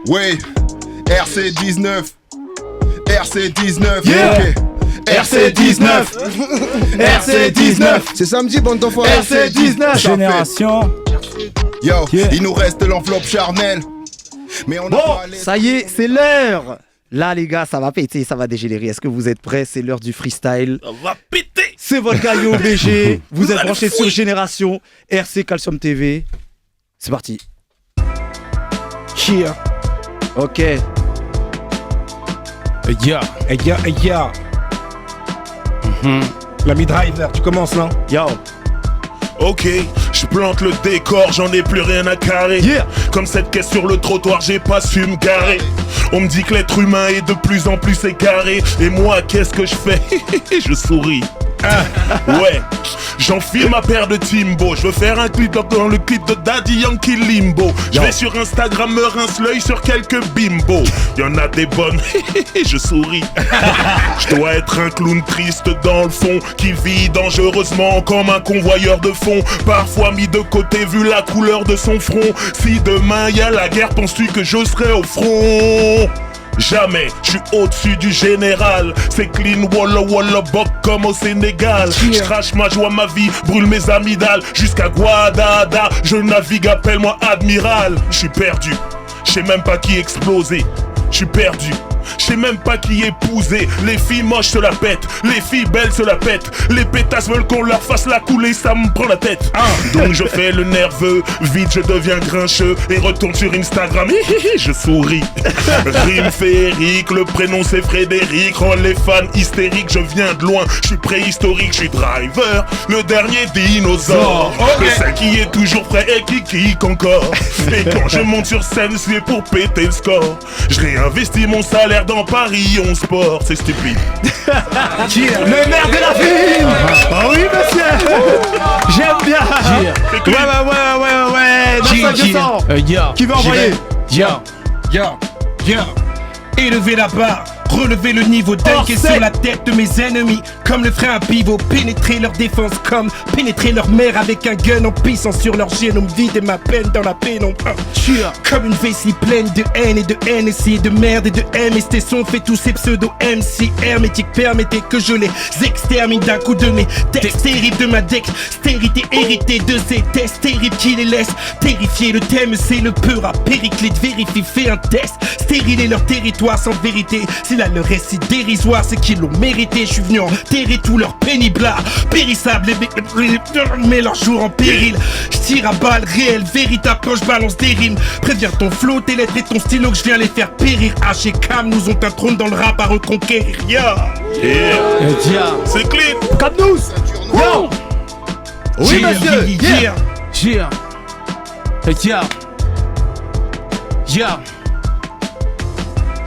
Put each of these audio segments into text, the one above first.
Ouais, RC19. RC19, yeah. ok. RC19. RC19. C'est samedi, bande d'enfoirés. RC19. Génération. Yo, Yeah. il nous reste l'enveloppe charnelle. Mais on a Bon, pas les... ça y est, c'est l'heure. Là, les gars, ça va péter, ça va dégénérer. Est-ce que vous êtes prêts? C'est l'heure du freestyle. On va péter. C'est votre gars OBG. Vous êtes allez branchés sur fouiller. Génération RC Calcium TV. C'est parti. Yeah. Ok. Yeah. Yeah. L'ami Driver, tu commences là? Yo. Ok, je plante le décor, j'en ai plus rien à carrer. Yeah. Comme cette caisse sur le trottoir, j'ai pas su me garer. On me dit que l'être humain est de plus en plus égaré. Et moi, qu'est-ce que je fais? Je souris. Ouais, j'enfile ma paire de Timbo. Je veux faire un clip dans le clip de Daddy Yankee Limbo. Je vais sur Instagram, me rince l'œil sur quelques bimbos. Y'en a des bonnes, je souris. Je dois être un clown triste dans le fond, qui vit dangereusement comme un convoyeur de fond. Parfois mis de côté vu la couleur de son front. Si demain y a la guerre, penses-tu que je serai au front? Jamais, je suis au-dessus du général. C'est clean, walla walla bok comme au Sénégal. Je crache ma joie, ma vie, brûle mes amygdales. Jusqu'à Guadada, je navigue, appelle-moi admiral. Je suis perdu, je sais même pas qui exploser. Je suis perdu, je sais même pas qui épouser. Les filles moches se la pètent, les filles belles se la pètent. Les pétasses veulent qu'on leur fasse la couler, ça me prend la tête. Donc je fais le nerveux, vite je deviens grincheux. Et retourne sur Instagram, je souris. Rime féerique, le prénom c'est Frédéric. Rend les fans hystériques, je viens de loin. Je suis préhistorique, je suis driver, le dernier dinosaure. Le seul qui est toujours prêt et qui kick encore. Et quand je monte sur scène, c'est pour péter le score. Je réinvestis mon salaire dans Paris 11 Sport, c'est stupide. Le maire de la ville. Ah oui, monsieur. J'aime bien. C'est Ouais. Dans 500. Qui veut envoyer? Élevez la barre, relevez le niveau dunk et sur la tête de mes ennemis. Comme le ferait un pivot, pénétrer leur défense comme pénétrer leur mère avec un gun en pissant sur leur génome. Vider ma peine dans la pénombre. Comme une vessie pleine de haine et de NSI et de merde et de MST. Son fait tous ces pseudo MC hermétiques. Permettez que je les extermine d'un coup de mes textes terribles de ma dextérité héritée de ces tests terribles qui les laissent terrifier. Le thème c'est le peur à Périclite. Vérifie, fais un test. Stériler leur territoire sans vérité. C'est là le récit dérisoire, c'est qu'ils l'ont mérité. Je suis venu enterrer tout leur pénible périssable mais leur jour en péril. Je tire à balles réelles, véritables quand je balance des rimes. Préviens ton flow, tes lettres et ton stylo que je viens les faire périr. H et Cam nous ont un trône dans le rap à reconquérir. C'est clean. Comme nous. Yo. Oui, monsieur.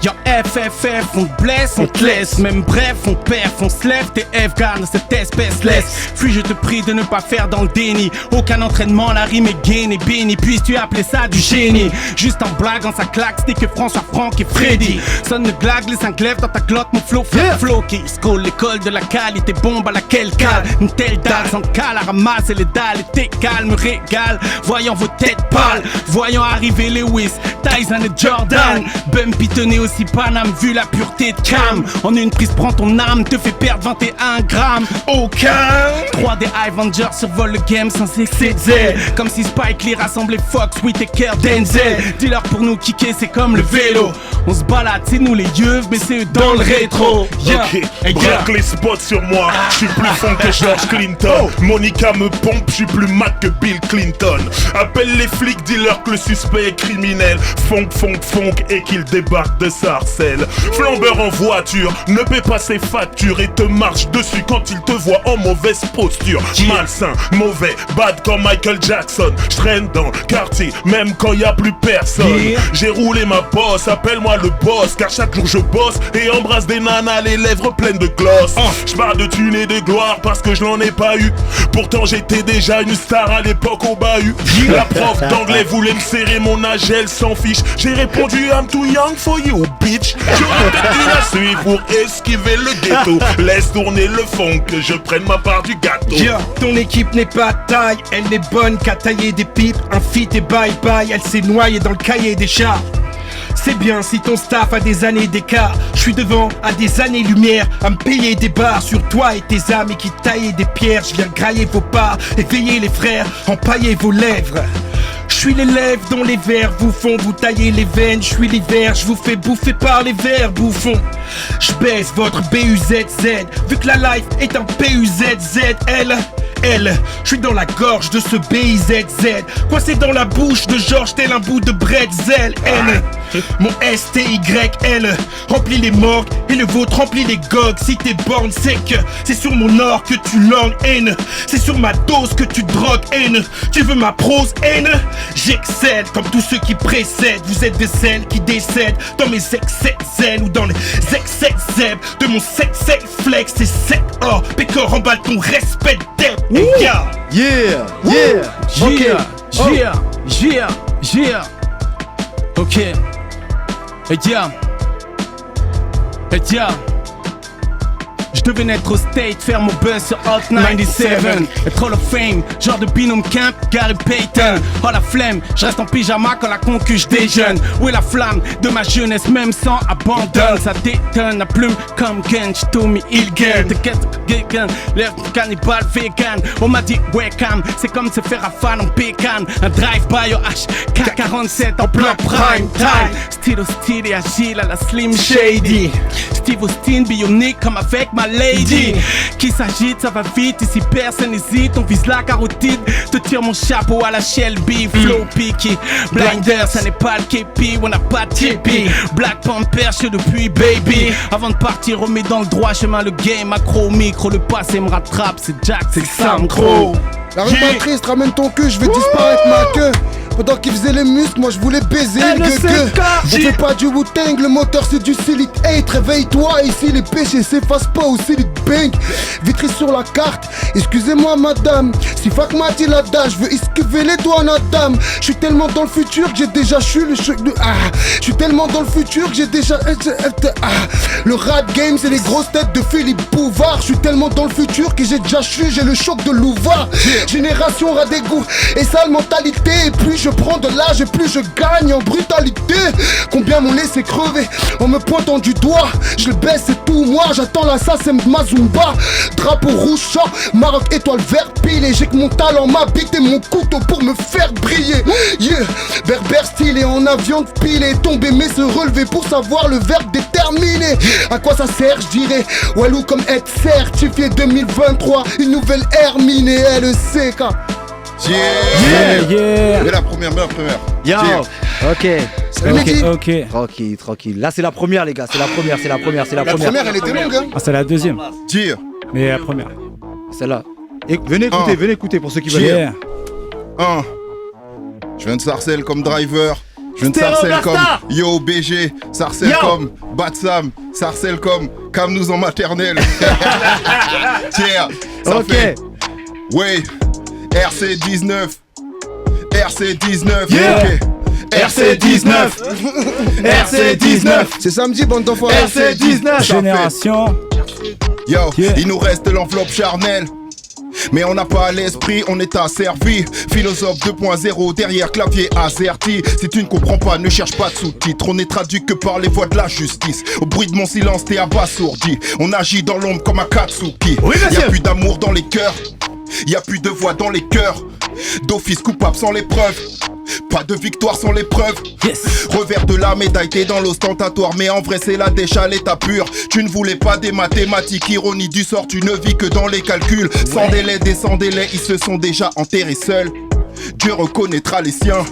Yo FFF, on te blesse, on te laisse. Même bref, on perf, on se lève. TF garde cette espèce laisse. Puis je te prie de ne pas faire dans le déni. Aucun entraînement, la rime est gaine et bénie. Puisses-tu appeler ça du génie? Juste en blaguant ça claque, c'était que François, Franck et Freddy. Sonne le glag, les 5 lèvres dans ta glotte. Mon flow, flow qui school, l'école de la qualité, bombe à laquelle cale. Une telle dalle sans cale à ramasser les dalles. Et t'es calme, régale. Voyant vos têtes pâles, voyant arriver Lewis, Tyson et Jordan. Bumpy tenait aussi Paname, vu la pureté de Cam. En une prise, prends ton âme, te fait perdre 21 grammes. Aucun 3D Avengers survole le game sans excès. Comme si Spike Lee rassemblait Fox, Whitaker, Denzel. Dis-leur pour nous kicker, c'est comme le vélo. On se balade, c'est nous les yeux, mais c'est eux dans le rétro. Ok, braque les spots sur moi. Je suis plus fond que George Clinton. Monica me pompe, je suis plus Mac que Bill Clinton. Appelle les flics, dis-leur que le suspect est criminel. Fonk et qu'il débarque de Sarcelles. Flambeur en voiture, ne paie pas ses factures et te marche dessus quand il te voit en mauvaise posture. Malsain, mauvais, bad comme Michael Jackson. Je traîne dans le quartier, même quand y a plus personne. J'ai roulé ma bosse, appelle-moi le boss, car chaque jour je bosse et embrasse des nanas les lèvres pleines de gloss. Je parle de thunes et de gloire parce que je n'en ai pas eu. Pourtant j'étais déjà une star à l'époque au bahut. La prof d'anglais voulait me serrer mon âge, elle s'en fiche. J'ai répondu I'm too young for you bitch. J'aurais peut-être dû la suivre pour esquiver le ghetto. Laisse tourner le fond que je prenne ma part du gâteau. Ton équipe n'est pas taille, elle est bonne qu'à tailler des pipes. Un feat et bye bye, elle s'est noyée dans le cahier des chats. C'est bien si ton staff a des années d'écart. Je suis devant à des années-lumière, à me payer des bars sur toi et tes amis qui taillaient des pierres. Je viens grailler vos parts, éveiller les frères, empailler vos lèvres. Je suis l'élève dont les vers vous font vous tailler les veines. Je suis l'hiver, je vous fais bouffer par les vers bouffons. Je baisse votre BUZZ, vu que la life est un PUZZL. Je suis dans la gorge de ce BIZZ, coincé dans la bouche de Georges tel un bout de bretzel. Mon STYL remplit les morgues et le vôtre remplit les gogues. Si t'es borne, c'est que c'est sur mon or que tu langues haine. C'est sur ma dose que tu drogues haine. Tu veux ma prose haine? J'excelle comme tous ceux qui précèdent. Vous êtes de celles qui décèdent dans mes XXL ou dans les XXZ de mon sex flex. C'est sec or pécor, emballe ton respect d'elle. Hey, yeah. Ok. Je devais naître au state, faire mon buzz sur Hot 97. Être Hall of Fame, genre de binôme Kemp, Gary Payton. Oh la flemme, je reste en pyjama quand la concu je déjeune. Où est la flamme de ma jeunesse, même sans abandon? Ça détonne, la plume comme Genj, Tommy Hilgen. The get l'air cannibal vegan. On m'a dit webcam, c'est comme se faire rafale en pécan. Un drive-by au HK47 en plein prime time. Style hostile et agile à la Slim Shady. Steve Austin, bionique comme avec ma lady. Qui s'agite, ça va vite, ici personne n'hésite. On vise la carotide, te tire mon chapeau à la Shelby. Flow picky, blinder, ça n'est pas le képi. On n'a pas de tipi. Black Panther, je depuis baby. Avant de partir, remets dans le droit chemin le game. Accro au micro, le passé me rattrape. C'est Jack, c'est Sam Crow. La rue triste, ramène ton cul, je vais disparaître ma queue. Pendant qu'ils faisaient les muscles, moi je voulais baiser le gueux. On fait pas du Wu-Tang, le moteur c'est du Silite 8. Réveille-toi, ici les péchés s'effacent pas au Silite Bank. Vitry sur la carte, excusez-moi madame. Si Fak m'a dit l'adage, je veux esquiver les doigts Nadam. Je suis tellement dans le futur que j'ai déjà je suis tellement dans le futur que j'ai déjà le rap game c'est les grosses têtes de Philippe Bouvard. Je suis tellement dans le futur que j'ai déjà j'ai le choc de Louva. Génération rat d'égout et sale mentalité. Et plus je prends de l'âge et plus je gagne en brutalité. Combien m'ont laissé crever en me pointant du doigt. Je le baisse c'est tout moi, j'attends l'assassin de Mazumba. Drapeau rouge champ, Maroc étoile vert pilé. J'ai que mon talent, ma bite et mon couteau pour me faire briller. Berbère stylé en avion de pilé. Tomber mais se relever pour savoir le verbe déterminé. À quoi ça sert je dirais Walou comme être certifié 2023. Une nouvelle ère minée LECK. Yeah. la première. Yo. Ok. Tranquille. Là, c'est la première, les gars. C'est la première. La première, elle était longue, hein. Ah, c'est la deuxième. Dire. Mais la première. Celle-là. Et venez écouter pour ceux qui veulent. Yeah. Je viens de Sarcelles comme driver. Je viens de Stéréo Sarcelles comme Blaster. Yo BG. Sarcelles Yo. comme Batsam. Sarcelles comme Cam nous en maternelle. Tiens, ça Ok. fait. Ouais. RC19. Yeah. Ok. RC19. C'est samedi, bande d'enfoirés. RC19. Génération. Yo, Yeah. il nous reste l'enveloppe charnelle. Mais on n'a pas l'esprit, on est asservi. Philosophe 2.0 derrière clavier AZERTY. Si tu ne comprends pas, ne cherche pas de sous-titres. On est traduit que par les voix de la justice. Au bruit de mon silence, t'es abasourdi. On agit dans l'ombre comme un Katsuki. Oui, Y'a plus d'amour dans les cœurs. Y'a plus de voix dans les cœurs. D'office coupable sans les preuves. Pas de victoire sans l'épreuve. Yes. Revers de la médaille, t'es dans l'ostentatoire. Mais en vrai c'est la dèche à l'état pur. Tu ne voulais pas des mathématiques, ironie du sort. Tu ne vis que dans les calculs. Sans délai, sans délai, ils se sont déjà enterrés seuls. Dieu reconnaîtra les siens.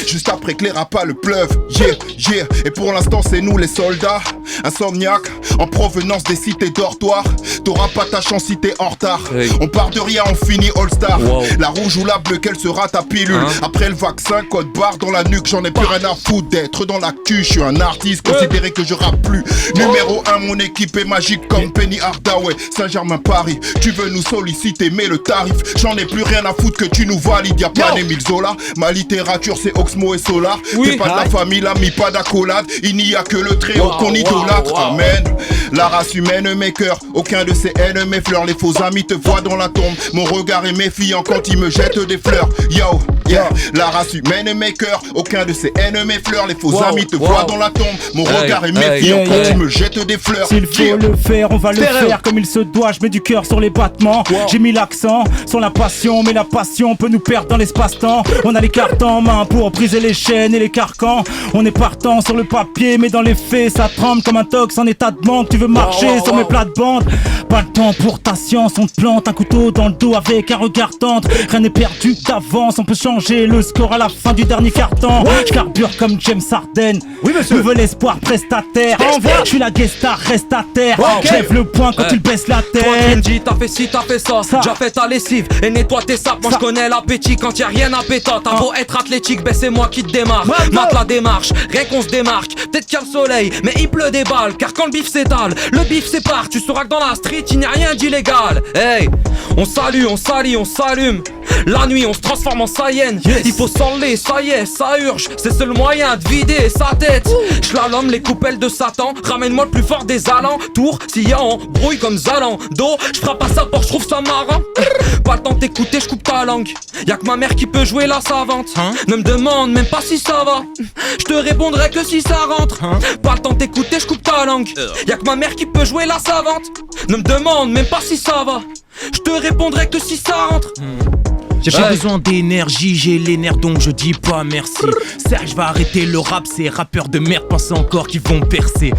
Juste après que les rats pas le pleuve. Yeah. Et pour l'instant c'est nous les soldats. Insomniaques en provenance des cités dortoirs. T'auras pas ta chance si t'es en retard. Hey. On part de rien, on finit all-star. Wow. La rouge ou la bleue, quelle sera ta pilule? Après le vaccin, code barre dans la nuque. J'en ai plus rien à foutre d'être dans l'actu. Je suis un artiste, considéré que je rappe plus. Numéro 1, mon équipe est magique comme Penny Hardaway. Saint-Germain-Paris, tu veux nous solliciter mais le tarif. J'en ai plus rien à foutre que tu nous valides. Y'a pas d'Émile Zola, ma littérature c'est Oxmo et Solar. T'es pas de la famille, l'ami, pas d'accolade. Il n'y a que le tréau qu'on idolâtre. Amen. La race humaine m'écœure, aucun de ses haines m'effleure. Les faux amis te voient dans la tombe, mon regard est méfiant quand ils me jettent des fleurs. Yo, yeah, la race humaine m'écœure, aucun de ses haines m'effleure. Les faux amis te voient dans la tombe, mon regard est méfiant quand ils me jettent des fleurs. S'il faut le faire, on va le faire comme il se doit. Je mets du cœur sur les battements, j'ai mis l'accent sur la passion. Mais la passion peut nous perdre dans l'espace-temps. On a les cartes en main pour briser les chaînes et les carcans. On est partant sur le papier, mais dans les faits ça tremble comme un tox en état de manque. Tu veux marcher sur mes plates-bandes, pas le temps pour ta science. On te plante un couteau dans le dos avec un regard tendre. Rien n'est perdu d'avance, on peut changer le score à la fin du dernier quart-temps. Je carbure comme James Harden, nouvel espoir prestataire. Je suis la guest star, reste à terre. J'lève le poing quand il baisse la tête. Toi qui me dis t'as fait ci, t'as fait ça, déjà fait ta lessive et nettoie tes sacs. Moi j'connais l'appétit quand y'a rien à péter. T'as beau être athlétique, ben c'est moi qui te démarre. Mate la démarche, rien qu'on se démarque. Peut-être qu'il y a le soleil, mais il pleut des balles. Car quand le bif s'étale, le bif sépare. Tu sauras que dans la street il n'y a rien d'illégal. Hey, on salue, on salit, on s'allume. La nuit on se transforme en Saiyan. Il faut s'enlever, ça y est, ça urge. C'est le seul moyen de vider sa tête. J'lalome les coupelles de Satan. Ramène-moi le plus fort des alentours. S'il y a embrouille comme Zalando, j'frappe à sa porte, j'trouve ça marrant. Pas le temps de t'écouter, j'coupe ta langue. Y'a que ma mère qui peut jouer la savante. Ne me demande même pas si ça va. J'te répondrai que si ça rentre. Pas le temps de t'écouter, j'coupe ta langue. Y'a que ma mère qui peut jouer la savante. Ne me demande même pas si ça va. J'te répondrai que si ça rentre. J'ai besoin d'énergie, j'ai les nerfs donc je dis pas merci. Serge va arrêter le rap, ces rappeurs de merde pensent encore qu'ils vont percer.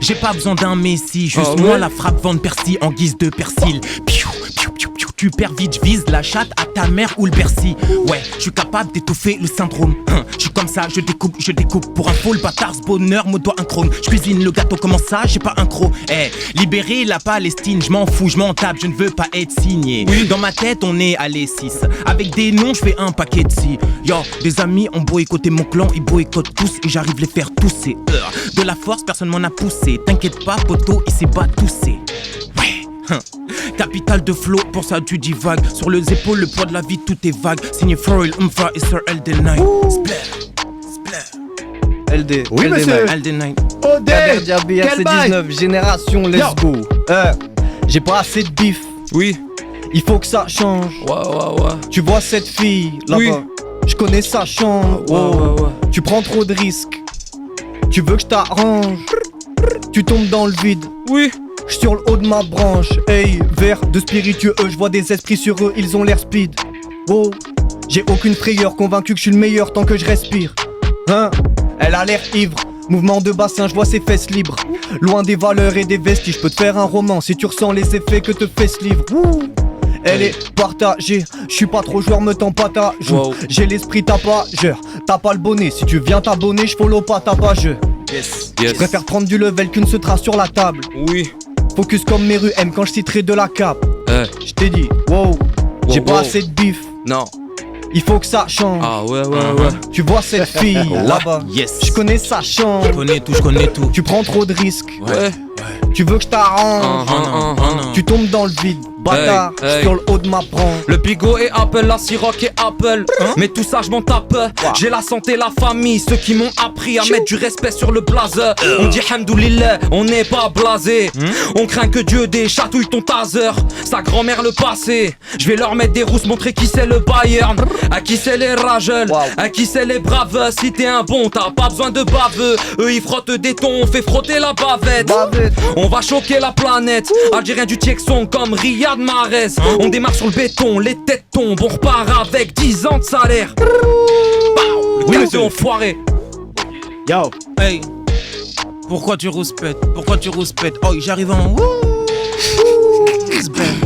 J'ai pas besoin d'un messie, juste moi la frappe Van Persie en guise de persil. Piou, piou, piou, piou, tu perds vite, je vise la chatte à ta mère ou le Bercy. Ouais, je suis capable d'étouffer le syndrome. Je suis comme ça, je découpe. Pour un faux le bâtard, ce bonheur me doit un chrome. Je cuisine le gâteau, comment ça, j'ai pas un croc. Libérer la Palestine, je m'en fous, je m'en tape, je ne veux pas être signé. Dans ma tête on est à l'E6. Avec des noms, je fais un paquet de si. Yo, des amis ont boycotté mon clan, ils boycottent tous et j'arrive les faire tousser. De la force, personne m'en a poussé. T'inquiète pas, poteau, il s'est pas toussé. Ouais, capital de flow, pour ça tu divagues. Sur les épaules, le poids de la vie, tout est vague. Signé Pharrell, Umfa et Sir LD9. LD. Oui, monsieur. LD9. Kader Diaby, RC19, génération, let's go. J'ai pas assez de bif. Oui. Il faut que ça change. Ouais. Tu vois cette fille là-bas, Oui. je connais sa chambre. Ouais. Tu prends trop de risques. Tu veux que je t'arrange. Tu tombes dans le vide. Oui. J'suis sur le haut de ma branche. Hey, vert de spiritueux, je vois des esprits sur eux, ils ont l'air speed. Wow, j'ai aucune frayeur, convaincu que je suis le meilleur tant que je respire. Hein, elle a l'air ivre. Mouvement de bassin, je vois ses fesses libres. Loin des valeurs et des vestiges, je peux te faire un roman si tu ressens les effets que te fait ce livre. Elle est partagée, je suis pas trop joueur, me tends pas ta joue. J'ai l'esprit tapageur, t'as pas le bonnet. Si tu viens t'abonner, je follow pas ta page. Je préfère prendre du level qu'une se trace sur la table. Oui. Focus comme mes rues M quand je citerai de la cape. Je t'ai dit, wow, j'ai pas assez de bif. Non. Il faut que ça change. Ah ouais. Tu vois cette fille là-bas. Je connais sa chambre. Je connais tout. Tu prends trop de risques. Ouais. Tu veux que je t'arrange. Tu tombes dans le vide. Bâtard, sur le haut de ma branche. Le Bigot et Apple, la Ciroc et Apple. Mais tout ça je m'en tape. J'ai la santé, la famille, ceux qui m'ont appris à mettre du respect sur le blazer. On dit hamdoulillah, on n'est pas blasé. On craint que Dieu déchatouille ton taser. Sa grand-mère le passé. Je vais leur mettre des rousses, montrer qui c'est le Bayern. À qui c'est les rageux, à qui c'est les braves. Si t'es un bon, t'as pas besoin de baveux. Eux ils frottent des tons, on fait frotter la bavette. On va choquer la planète. Algérien du Tiexon comme Riyad Mahrez. On démarre sur le béton, les têtes tombent. On repart avec 10 ans de salaire. Le cadeau enfoiré. Yo, hey, pourquoi tu rouspètes? Oh, j'arrive en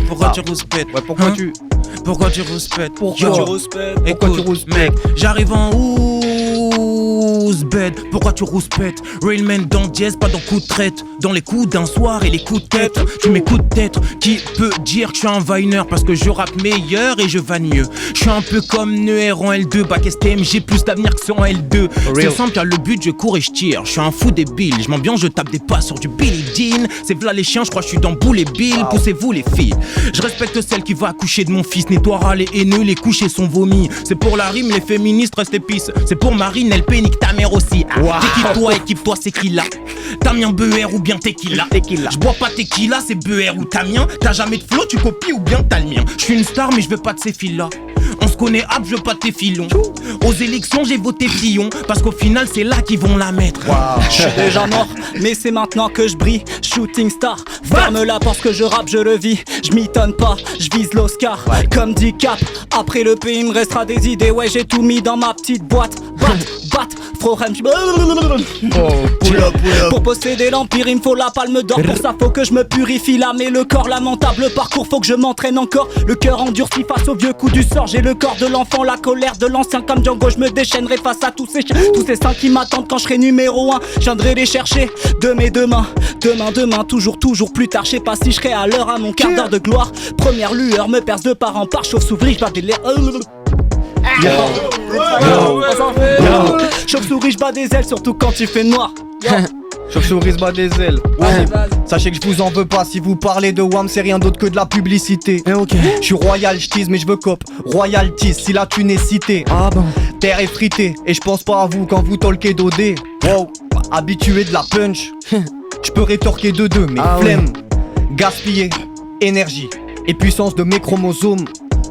pourquoi tu rouspètes? Ouais, pourquoi tu rouspètes? Écoute, mec, j'arrive en bed. Pourquoi tu rouspètes? Railman dans dièse, pas dans coup de traite. Dans les coups d'un soir et les coups de tête. Tu m'écoutes peut-être. Qui peut dire que je suis un viner? Parce que je rappe meilleur et je vanne mieux. Je suis un peu comme Neuer en L2. Bac STM, j'ai plus d'avenir que sur en L2. C'est simple car le but, je cours et je tire. Je suis un fou débile. Je m'ambiance, je tape des pas sur du Billy Dean. C'est v'là les chiens, je crois que je suis dans Boule et Bill. Poussez-vous les filles. Je respecte celle qui va accoucher de mon fils. Nettoiera les haineux, les couches et son vomi. C'est pour la rime, les féministes restent épices. C'est pour Marine, elle pénique ta mère aussi. Équipe-toi, c'est qui là? Tamien, Beer ou bien Tequila. Je bois pas Tequila, c'est Beer ou Tamien. T'as jamais de flow, tu copies ou bien t'as le mien. Je suis une star mais je veux pas de ces filles-là. On se connaît hop, je veux pas de tes filons. Aux élections j'ai voté Fillon, parce qu'au final c'est là qu'ils vont la mettre. Je suis déjà mort, mais c'est maintenant que je brille. Shooting star, ferme-la parce que je rappe, je le vis. Je m'étonne pas, je vise l'Oscar. Comme dit Cap, après le pays il me restera des idées. Ouais, j'ai tout mis dans ma petite boîte. Bat, Frohem. Pour posséder l'empire il me faut la palme d'or. Pour ça faut que je me purifie l'âme et le corps. Lamentable parcours, faut que je m'entraîne encore. Le cœur endurci face au vieux coup du sort. J'ai le corps de l'enfant, la colère de l'ancien. Comme Django je me déchaînerai face à tous ces seins qui m'attendent quand je serai numéro 1. Je viendrai les chercher de mes deux mains. Demain, toujours plus tard. Je sais pas si je serai à l'heure à mon quart d'heure de gloire. Première lueur me perce de part en part. Chauve-souris, je bats des l'air. Chauve-souris, je bats des ailes, surtout quand il fait noir. Chauve-souris se bat des ailes. Sachez que je vous en veux pas. Si vous parlez de WAM, c'est rien d'autre que de la publicité. Je suis royal, je tease mais je veux cop. Royalties, si la thune est citée. Terre effritée, et je pense pas à vous quand vous talkez d'OD. Wow, habitué de la punch. Je peux rétorquer de deux, mais flemme. Gaspiller, énergie et puissance de mes chromosomes.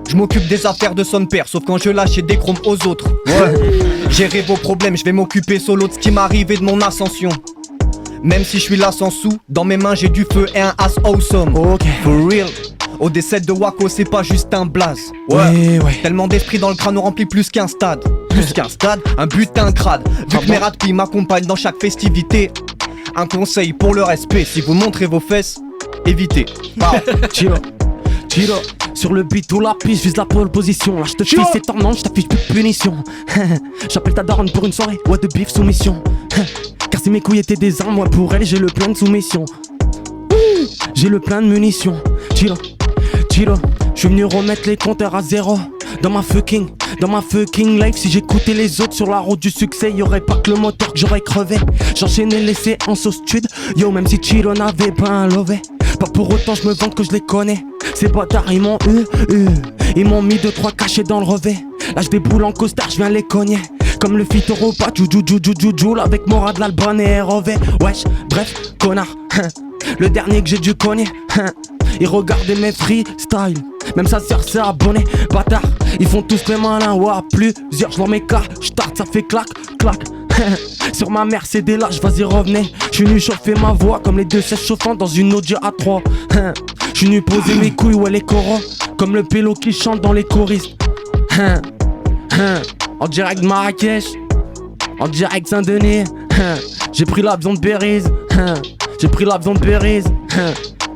Je m'occupe des affaires de son père, sauf quand je lâche des chromes aux autres. Gérer vos problèmes, je vais m'occuper solo de ce qui m'arrive et de mon ascension. Même si je suis là sans sous, dans mes mains j'ai du feu et un as awesome. For real. Au décès de Waco c'est pas juste un blaze. Tellement d'esprit dans le crâne, on remplit plus qu'un stade. Un butin crade. Vu que mes ratpis m'accompagnent dans chaque festivité. Un conseil pour le respect, si vous montrez vos fesses, évitez. Chiro, sur le beat ou la piste, vise la pole position. Là je te fisse c'est tendance, je t'affiche plus de punition. J'appelle ta daronne pour une soirée, ouais de bif soumission. Car si mes couilles étaient des armes, moi pour elle j'ai le plein de soumission. J'ai le plein de munitions. Chiro, je suis venu remettre les compteurs à zéro. Dans ma fucking life, si j'écoutais les autres sur la route du succès, y'aurait pas que le moteur que j'aurais crevé. J'enchaînais les séances au stud, yo même si Chiro n'avait pas un lové. Pas pour autant je me vante que je les connais. Ces bâtards ils m'ont ils m'ont mis 2-3 cachets dans le revêt. Là je déboule en costard, je viens les cogner. Comme le fit Europa, Joule avec Morad, l'Alban et ROV. Wesh, bref, connard. Le dernier que j'ai dû cogner. Ils regardaient mes freestyles, même sa sœur s'est abonnée. Bâtard, ils font tous les malins, ouah, plusieurs, je leur mets cas, j'tarte, ça fait clac. Sur ma Mercedes lâche, vas-y revenez. J'suis venu chauffer ma voix comme les deux sièges chauffants dans une Audi A3. J'suis venu poser mes couilles, ouais les corons, comme le pélo qui chante dans les choristes. En direct de Marrakech, en direct Saint-Denis. J'ai pris l'avion de Beriz.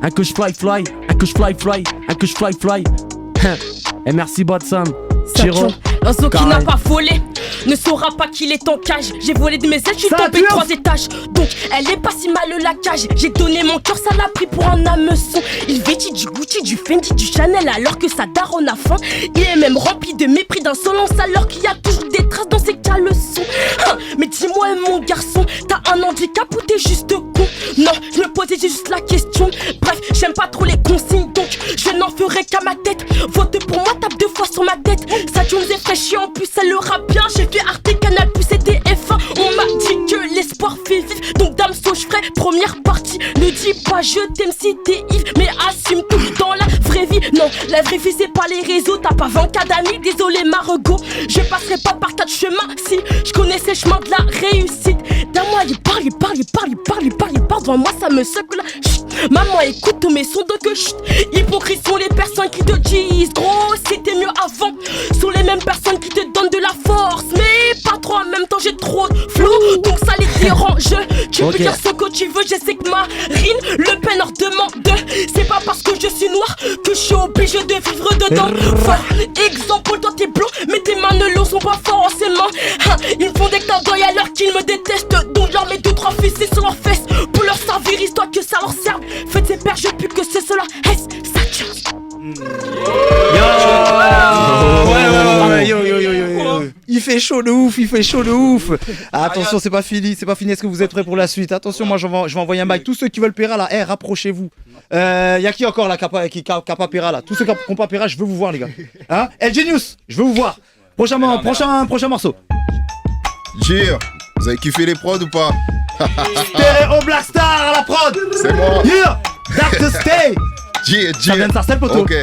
Un que je fly. Et merci Botsam. Chiro. Un zoo qui n'a pas volé ne saura pas qu'il est en cage. J'ai volé de mes ailes, je suis tombé de 3 étages. Donc elle est pas si mal la cage. J'ai donné mon cœur, ça l'a pris pour un hameçon. Il vêtit du Gucci, du Fendi, du Chanel alors que sa daronne a faim. Il est même rempli de mépris, d'insolence alors qu'il y a toujours des traces dans ses caleçons. Mais dis-moi mon garçon, t'as un handicap ou t'es juste con? Non, je me posais juste la question. Bref, j'aime pas trop les consignes donc je n'en ferai qu'à ma tête. Vote pour moi, tape 2 fois sur ma tête. Ça nous est fraîchi en plus, elle le rappe bien. J'ai fait Arte, Canal plus c'était F1. On m'a dit que l'espoir fait vivre. Donc Damso, je ferai première partie. Ne dis pas je t'aime si t'es Yves, mais assume tout dans la vraie vie. Non, la vraie vie c'est pas les réseaux. T'as pas 20K d'amis, désolé Margot. Je passerai pas par 4 chemins si je connaissais le chemin de la réussite. D'un moi il parle devant moi ça me secoue là. Maman écoute tous mes sons donc chut. Hypocrites sont les personnes qui te disent gros c'était mieux avant. Sont les mêmes personnes qui te donnent de la force, mais pas trop en même temps j'ai trop de flow. Donc ça les dérange. Tu peux dire ce que tu veux, je sais que Marine Le Pen leur demande. C'est pas parce que je suis noir que je suis obligé de vivre dedans. Exemple toi t'es blanc mais tes mains ne le sont pas forcément. Ils me font des clins d'œil alors qu'ils me détestent. Donc je leur mets 2-3 fusils sur leurs fesses pour leur servir histoire que ça leur serve. Faites ces pères, je pue que c'est cela. Ça tient. Yo. Il fait chaud de ouf. Attention, c'est pas fini. Est-ce que vous êtes prêts pour la suite? Attention, moi je vais envoyer un bail. Tous ceux qui veulent Péra là, rapprochez-vous. Y'a qui encore là qui a pas Péra là? Tous ceux qui n'ont pas Péra, je veux vous voir les gars. Hein? El Genius, je veux vous voir. Prochain morceau. Gire, vous avez kiffé les prods ou pas? Stéréo Black Star à la prod. C'est moi. Yeah. Dr. Stay. Ça vient de Sarcelles, poteau. Ok.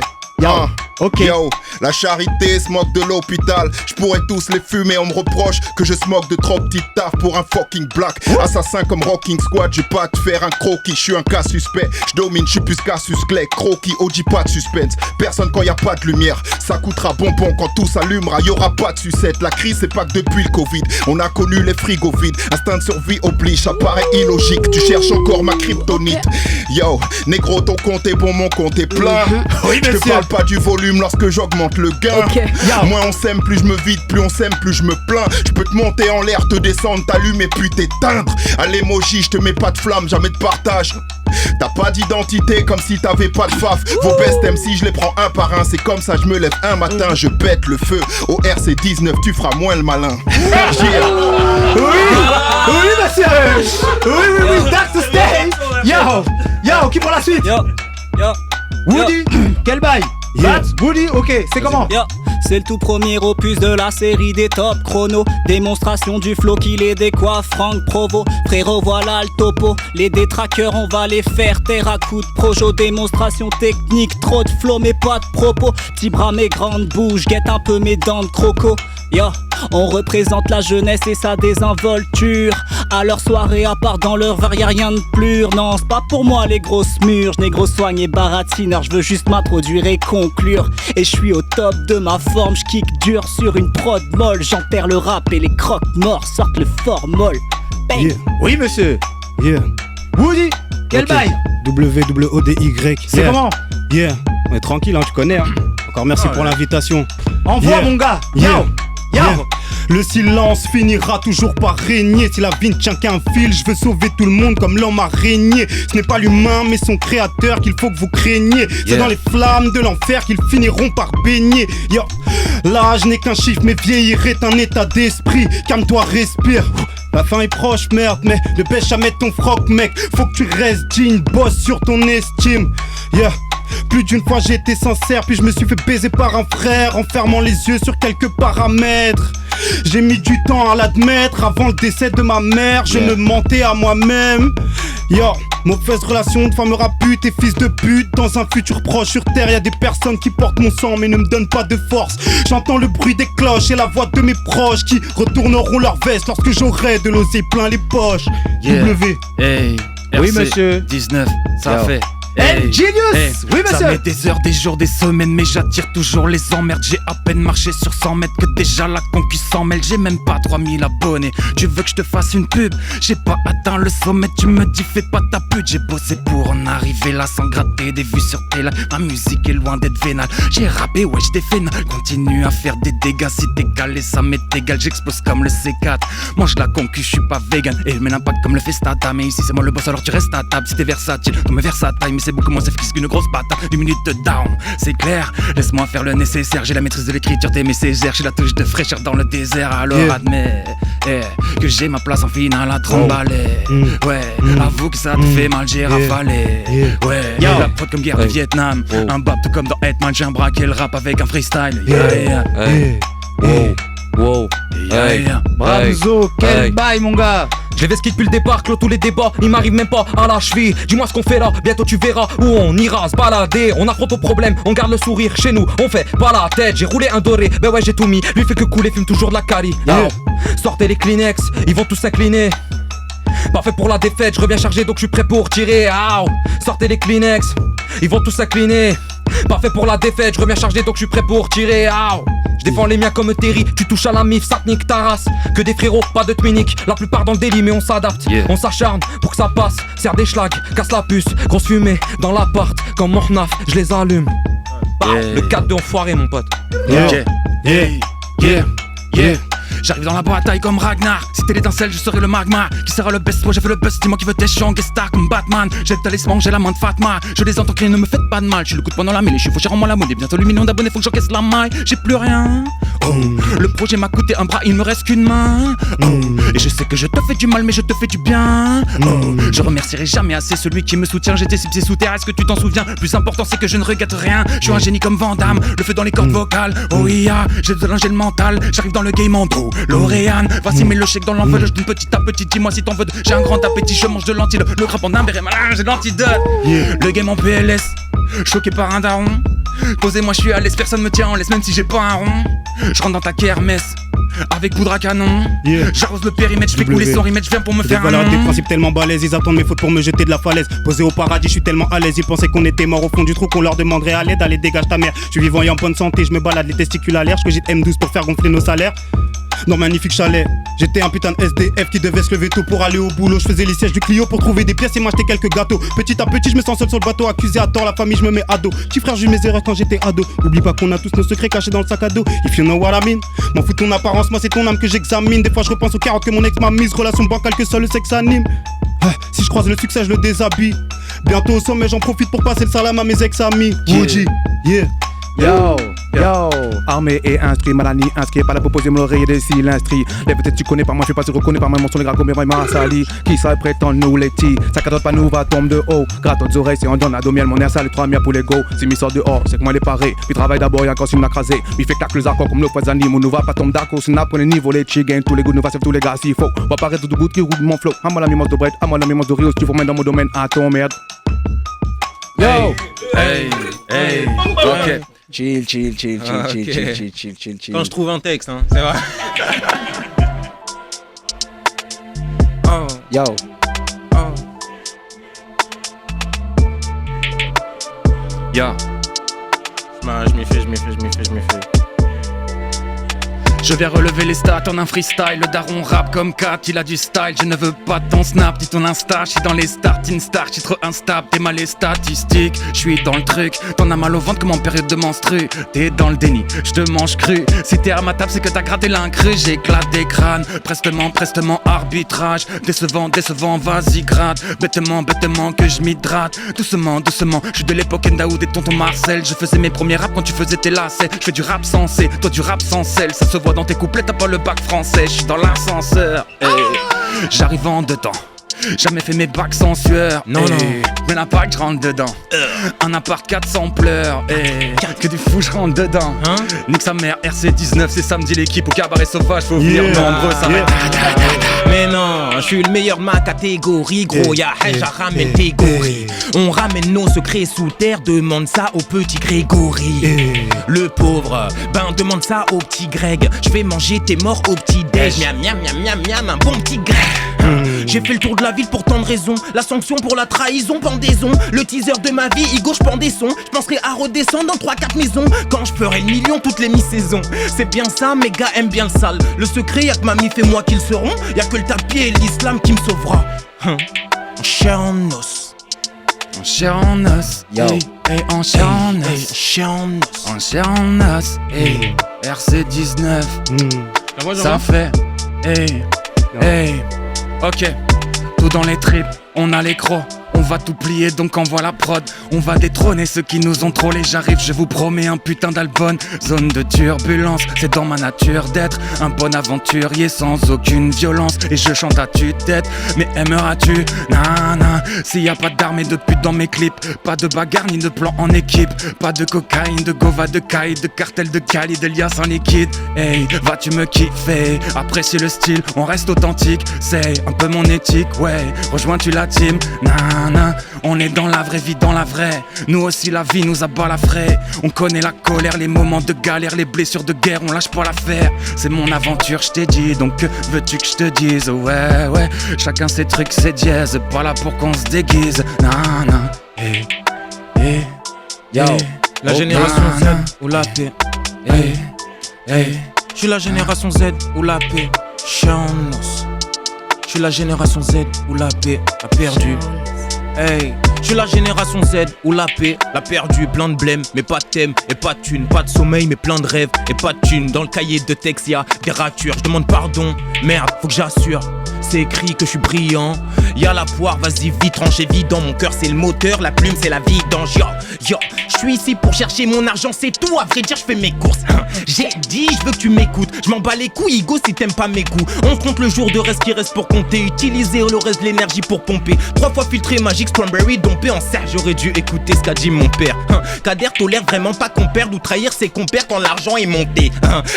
Ok. Yo, la charité se moque de l'hôpital. Je pourrais tous les fumer, on me reproche que je smoke de trop petites taf pour un fucking black. Assassin comme Rocking Squad, j'ai pas à te faire un croquis. Je suis un cas suspect, je domine, je suis plus Cassius Clay. Croquis, OG, pas de suspense. Personne quand y a pas de lumière. Ça coûtera bonbon quand tout s'allumera. Y aura pas de sucette. La crise, c'est pas que depuis le Covid. On a connu les frigos vides. Instinct de survie oblige, ça paraît illogique. Tu cherches encore ma kryptonite. Yo, négro, ton compte est bon, mon compte est plein. Oui, je te parle pas du volume lorsque j'augmente le gain. Moins on s'aime, plus je me vide, plus on s'aime, plus je me plains. Je peux te monter en l'air, te descendre, t'allumer puis t'éteindre. À l'emoji, je te mets pas de flamme, jamais de partage. T'as pas d'identité comme si t'avais pas de faf. Vos best MC, je les prends un par un. C'est comme ça, je me lève un matin, je pète le feu. Au RC19, tu feras moins le malin. Oui, monsieur. Oui, Dr. Stay. Yo, qui prend la suite? Woody, quel bail? Woody, ok, c'est comment? C'est le tout premier opus de la série des top chrono. Démonstration du flow qui les décoiffe, Franck Provo. Frérot, voilà le topo. Les détraqueurs, on va les faire taire à coups de projo. Démonstration technique, trop de flow mais pas de propos. Petit bras mes grandes bouches, guette un peu mes dents de croco. On représente la jeunesse et sa désinvolture. À leur soirée, à part dans leur verre, y'a rien de plus. Non, c'est pas pour moi les grosses mûres. J'négro soigne et baratineur, je veux juste m'introduire et conclure. Et je suis au top de ma forme, j'kick dur sur une prod molle. J'enterre le rap et les croques morts sortent le formol. Yeah. Oui, monsieur. Woody, quel bail? WWODY. C'est comment? On est tranquille, hein, tu connais. Hein. Encore merci pour l'invitation. Envoie mon gars. Yo. Le silence finira toujours par régner. Si la vie ne tient qu'un fil, je veux sauver tout le monde comme l'homme araignée. Ce n'est pas l'humain mais son créateur qu'il faut que vous craigniez. C'est dans les flammes de l'enfer qu'ils finiront par baigner. L'âge n'est qu'un chiffre mais vieillir est un état d'esprit. Calme-toi, respire. La fin est proche, merde, mais ne baisse jamais ton froc, mec. Faut que tu restes digne, bosse sur ton estime. Plus d'une fois j'ai été sincère, puis je me suis fait baiser par un frère en fermant les yeux sur quelques paramètres. J'ai mis du temps à l'admettre, avant le décès de ma mère, je me mentais à moi-même. Mauvaise relation de femme rapute et fils de pute. Dans un futur proche sur terre, y'a des personnes qui portent mon sang mais ne me donnent pas de force. J'entends le bruit des cloches et la voix de mes proches qui retourneront leur veste lorsque j'aurai de l'oseille plein les poches. W. Oui monsieur. 19, ça fait. Genius. Oui monsieur. Ça met des heures, des jours, des semaines, mais j'attire toujours les emmerdes. J'ai à peine marché sur 100 mètres que déjà la concu s'en mêle. J'ai même pas 3000 abonnés. Tu veux que je te fasse une pub? J'ai pas atteint le sommet, tu me dis fais pas ta pute. J'ai bossé pour en arriver là sans gratter des vues sur tes lives. Ma musique est loin d'être vénale. J'ai rappé, ouais j'étais vénal. Continue à faire des dégâts, si t'es calé ça m'est égal. J'explose comme le C4. Mange la concu, je suis pas vegan. Et le mène un pack comme le Festata. Mais ici c'est moi le boss alors tu restes à table. Si t'es versatile, comme versatile, mais c'est beaucoup moins efficace qu'une grosse bataille. 10 minutes de down, c'est clair. Laisse-moi faire le nécessaire. J'ai la maîtrise de l'écriture, t'es messagères. J'ai la touche de fraîcheur dans le désert. Alors admets que j'ai ma place en finale à tremballer. Avoue que ça te fait mal, j'ai rafalé. La prod comme guerre de Vietnam. Un bap tout comme dans Hetman. J'ai un braqué le rap avec un freestyle. Bramzo, quel bail mon gars. Je les esquive depuis le départ, clôt tous les débats, il m'arrive même pas à la cheville. Dis-moi ce qu'on fait là, bientôt tu verras où on ira se balader. On affronte aux problèmes, on garde le sourire chez nous, on fait pas la tête. J'ai roulé un doré, ben ouais j'ai tout mis, lui fait que couler, fume toujours de la cali. Sortez les Kleenex, ils vont tous s'incliner. Parfait pour la défaite, je reviens chargé donc je suis prêt pour tirer. Sortez les Kleenex, ils vont tous s'incliner. Parfait pour la défaite, je reviens chargé donc je suis prêt pour tirer. Je défends les miens comme Terry, tu touches à la mif, ça te nique ta race. Que des frérots, pas de twinique, la plupart dans le délit mais on s'adapte. On s'acharne pour que ça passe, serre des schlags, casse la puce. Grosse fumée dans l'appart, comme mon FNAF, je les allume. Le 4-2 enfoiré mon pote. J'arrive dans la bataille comme Ragnar. Si t'es l'étincelle, je serai le magma. Qui sera le best? Moi j'ai fait le best, dis-moi qui veut t'échanger guest star comme Batman. J'ai le talisman, j'ai la main de Fatma. Je les entends crier, ne me faites pas de mal. Je suis le coup de poing dans la mêlée, je suis fauché en moi la monnaie. Bientôt le million d'abonnés, faut que j'encaisse la maille. J'ai plus rien. Le projet m'a coûté un bras, il me reste qu'une main. Et je sais que je te fais du mal, mais je te fais du bien. Je remercierai jamais assez celui qui me soutient. J'étais sous pieds sous terre, est-ce que tu t'en souviens? Plus important c'est que je ne regrette rien. Je suis un génie comme Van Damme, le feu dans les cordes vocales. J'ai de l'ingé mental, j'arrive dans le game en dos. L'Oréane, vas-y mets le chèque dans l'enveloppe, je donne petit à petit, dis-moi si t'en veux. J'ai un grand appétit, je mange de lentilles, le grappe en imbéré, malin, j'ai de l'antidote. Le game en PLS, choqué par un daron. Posez-moi, je suis à l'aise, personne me tient en laisse, même si j'ai pas un rond. Je rentre dans ta kermesse avec poudre à canon. J'arrose le périmètre, je fais couler sans remettre, je viens pour me faire un nom. Des principes tellement balèzes, ils attendent mes fautes pour me jeter de la falaise. Posé au paradis, je suis tellement à l'aise, ils pensaient qu'on était mort au fond du trou, qu'on leur demanderait à l'aide. Allez dégage ta mère, je suis vivant et en bonne santé, je me balade les testicules à l'air, je cogite M12 pour faire gonfler nos salaires. Dans magnifique chalet, j'étais un putain de SDF qui devait se lever tôt pour aller au boulot. Je faisais les sièges du Clio pour trouver des pièces et m'acheter quelques gâteaux. Petit à petit, je me sens seul sur le bateau, accusé à tort, la famille, je me mets à dos. Petit frère, j'ai eu mes erreurs quand j'étais ado. Oublie pas qu'on a tous nos secrets cachés dans le sac à dos. If you know what I mean. M'en fous de ton apparence, moi c'est ton âme que j'examine. Des fois, je repense aux carottes que mon ex m'a mise. Relation bancale que seul le sexe anime. Si je croise le succès, je le déshabille. Bientôt au sommet, j'en profite pour passer le salam à mes ex-amis. Woody, yeah. Yo, armé et instruit, Malani inscrit, pas là pour poser mon oreille des cylindries. Les peut-être tu connais pas moi, je suis pas si reconnu par moi, mon son les gras comme et ma sali. Qui ça prétend nous les petits, ça cadote pas nous va tomber de haut. Gratte aux oreilles, si on donne à dos miel, mon air sale, 3 miens pour les go. Si m'y sort dehors, c'est que moi les paré. Puis travaille d'abord, y'a encore si m'a crasé. Puis fait claque les accords comme le poisonnier, mon nous va pas tomber d'accord. Si n'a pas le niveau, les chigains, tous les goûts, nous va tous les gars s'il faut. Va paraître tout bout qui roule mon flow. À moi la mémoire de bread, à moi la mémoire de Rio, tu vous mets dans mon domaine, à ton merde. Yo, hey, ok. Chill. Quand je trouve un texte, hein, c'est vrai. Yo. Ya. Je m'y fais. Je vais relever les stats en un freestyle. Le daron rap comme Kat, il a du style. Je ne veux pas ton snap, dis ton insta. Je suis dans les starting stars, je suis trop instable. T'es mal les statistiques, je suis dans le truc. T'en as mal au ventre comme en période de menstru. T'es dans le déni, je te mange cru. Si t'es à ma table, c'est que t'as gratté l'incru. J'éclate des crânes, prestement arbitrage. Décevant, vas-y gratte. Bêtement que je m'hydrate. Doucement, je suis de l'époque Ndaoud et tonton Marcel. Je faisais mes premiers raps quand tu faisais tes lacets. Je fais du rap sensé, toi du rap sans sel. Ça se voit dans tes couplets, t'as pas le bac français. Je suis dans l'ascenseur, j'arrive en dedans. Jamais fait mes bacs sans sueur. Non. Mais la Pâques, je rentre dedans. Un appart 400 pleurs. Que du fou, je rentre dedans. Nique sa mère, RC19, c'est samedi l'équipe au cabaret sauvage. Faut venir nombreux, ça va être. Mais non, je suis le meilleur de ma catégorie. Gros, y'a Hajj à ramène tes gorilles. On ramène nos secrets sous terre. Demande ça au petit Grégory. Le pauvre, demande ça au petit Greg. Je vais manger tes morts au petit déj. Miam, un bon petit Greg. J'ai fait le tour de la ville pour tant de raisons. La sanction pour la trahison, pendaison. Le teaser de ma vie, Igo, j'pendais son. J'penserai à redescendre dans 3-4 maisons. Quand je ferai le million toutes les mi-saisons. C'est bien ça, mes gars aiment bien le sale. Le secret, y'a que ma mif et moi qui le seront. Y'a que le tapis et l'islam qui me sauvera. En chair en os. En chair en os. Yo. En chair en os. En chair en os. En chair en os. RC19. Ça fait. Ok, tout dans les tripes, on a les crocs. On va tout plier donc envoie la prod. On va détrôner ceux qui nous ont trollés. J'arrive, je vous promets un putain d'album. Zone de turbulence, c'est dans ma nature d'être un bon aventurier sans aucune violence. Et je chante à tue-tête, mais aimeras-tu? Nana, s'il y a pas d'armes et de putes dans mes clips. Pas de bagarre ni de plan en équipe. Pas de cocaïne, de gova, de caille, de cartel, de cali, de lias en liquide. Hey, vas-tu me kiffer? Apprécier le style, on reste authentique. C'est un peu mon éthique, ouais. Rejoins-tu la team? Nana, on est dans la vraie vie, dans la vraie. Nous aussi la vie nous abat la fraie. On connaît la colère, les moments de galère, les blessures de guerre, on lâche pas l'affaire. C'est mon aventure, je t'ai dit, donc que veux-tu que je te dise? Ouais, chacun ses trucs, ses dièses. Pas là pour qu'on se déguise. Nana, Yo, la génération Z ou la paix. Je suis la génération Z ou la paix. Chance. Je suis la génération Z où la paix a perdu. Je suis la génération Z où la paix l'a perdu. Plein de blême, mais pas de thème et pas de thune. Pas de sommeil, mais plein de rêves et pas de thune. Dans le cahier de texte, y'a des ratures. Je demande pardon, merde, faut que j'assure. C'est écrit que je suis brillant. Y'a la poire, vas-y vite, tranche évident. Mon cœur c'est le moteur, la plume c'est la vidange. Yo, je suis ici pour chercher mon argent, c'est tout. À vrai dire, je fais mes courses. J'ai dit, je veux que tu m'écoutes. Je m'en bats les couilles, Igo, si t'aimes pas mes coups. On compte le jour de reste qui reste pour compter. Utiliser le reste de l'énergie pour pomper. 3 fois filtré, magique, strawberry, dompé en serre. J'aurais dû écouter ce qu'a dit mon père. Kader tolère vraiment pas qu'on perde ou trahir ses compères quand l'argent est monté.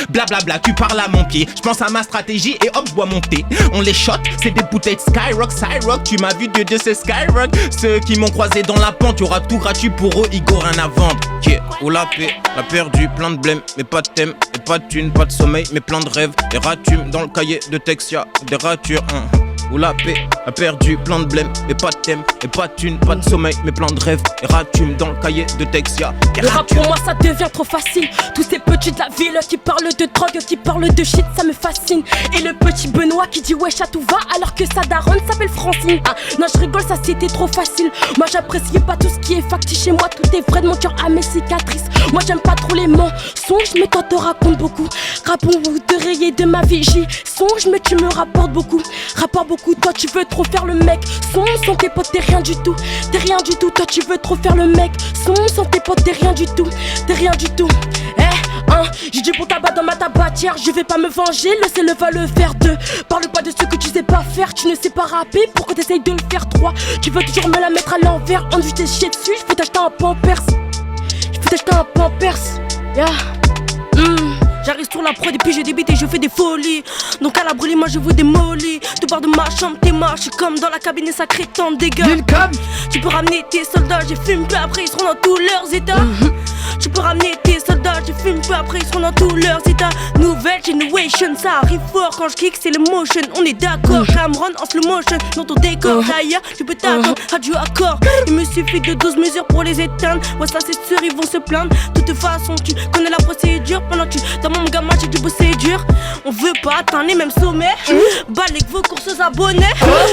Blablabla, tu parles à mon pied. Je pense à ma stratégie et hop, je bois mon thé. On les shot, c'est des bouteilles de Skyrock, Cyrock. Tu m'as vu, Dieu de ce Skyrock. Ceux qui m'ont croisé dans la pente, y'aura tout gratuit pour eux, Igor rien à vendre. Yeah, ou la paix, la perdu, plein de blême, mais pas de thème, et pas de thune, pas de sommeil, mais plein de rêves. Des ratures dans le cahier de texte, y'a des ratures. Ou la paix, a perdu, plein de blême, mais pas de thème, et pas de thune, pas de sommeil, mais plein de rêves. Et ratume dans le cahier de texte, y'a des le rap pour moi ça devient trop facile. Tous ces petits de la ville qui parlent de drogue, qui parlent de shit, ça me fascine. Et le petit Benoît qui dit wesh à tout va, alors que sa daronne s'appelle Francine. Ah non je rigole, ça c'était trop facile. Moi j'appréciais pas tout ce qui est factice. Chez moi tout est vrai de mon cœur à mes cicatrices. Moi j'aime pas trop les mensonges, mais toi te racontes beaucoup. Rappons-vous de rayer de ma vie, j'y songe, mais tu me rapportes beaucoup. Rapporte beaucoup, toi tu veux trop faire le mec. Sans tes potes t'es rien du tout. T'es rien du tout, toi tu veux trop faire le mec. Sans tes potes t'es rien du tout. T'es rien du tout. J'ai du bon tabac dans ma tabatière. Je vais pas me venger, laissez-le va le faire deux. Parle pas de ce que tu sais pas faire. Tu ne sais pas rapper, pourquoi t'essayes de le faire trois. Tu veux toujours me la mettre à l'envers. En vue t'es chier dessus, je peux t'acheter un pampers. Je peux t'acheter un pampers. Yeah. J'arrive sur la prod et puis je débite et je fais des folies. Donc à la brûlée moi je veux des mollies. Tu pars de ma chambre, t'es marche. Je suis comme dans la cabine et ça crée tant de dégâts. Tu peux ramener tes soldats, j'ai fume peu après ils seront dans tous leurs états. Tu peux ramener tes soldats, j'ai fume peu après ils seront dans tous leurs états. Nouvelle generation, ça arrive fort quand je kick c'est le motion. On est d'accord, Cameron en slow motion. Dans ton décor d'ailleurs, tu peux t'attendre à du accord. Il me suffit de 12 mesures pour les éteindre. Ouais ça c'est sûr, ils vont se plaindre. De toute façon tu connais la procédure. Pendant que tu dans mon gamin j'ai du bosser dur. On veut pas atteindre les mêmes sommets. Balèque vos courses abonnés.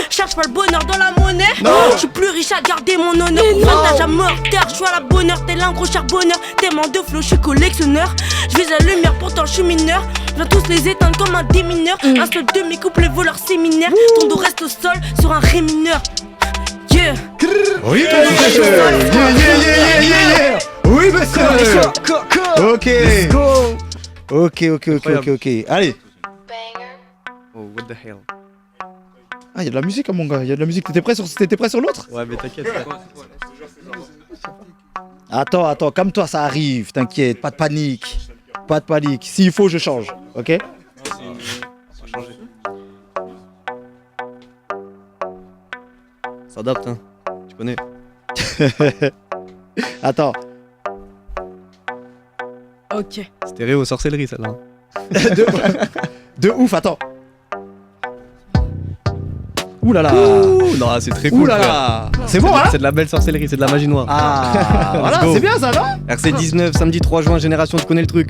Cherche pas le bonheur dans la monnaie. Je suis plus riche à garder mon honneur. Vintage à mort, terre, je suis à la bonne heure. Tel un gros charbonneur, tellement de flow, je suis collectionneur. Je vise la lumière, pourtant je suis mineur. Je viens tous les éteindre comme un démineur. Un seul de mes couples voleurs séminaires. Ton dos reste au sol sur un ré mineur. Yeah. Oui, oui, monsieur. Ok. Let's go. Ok. Allez. Oh, what the hell. Ah, y'a de la musique, mon gars. Y'a de la musique. T'étais prêt sur l'autre? Ouais, mais t'inquiète. Attends, comme toi, ça arrive. T'inquiète, pas de panique. S'il faut, je change. Ok? S'adapte, hein. Tu connais. Attends. Ok. Stéréo sorcellerie, celle-là. De ouf, attends. Ouh là là. Non, c'est très cool. Ouh là là. C'est bon, hein? C'est de la belle sorcellerie, c'est de la magie noire. Ah, voilà, c'est bien ça, non? RC19, samedi 3 juin, Génération, tu connais le truc.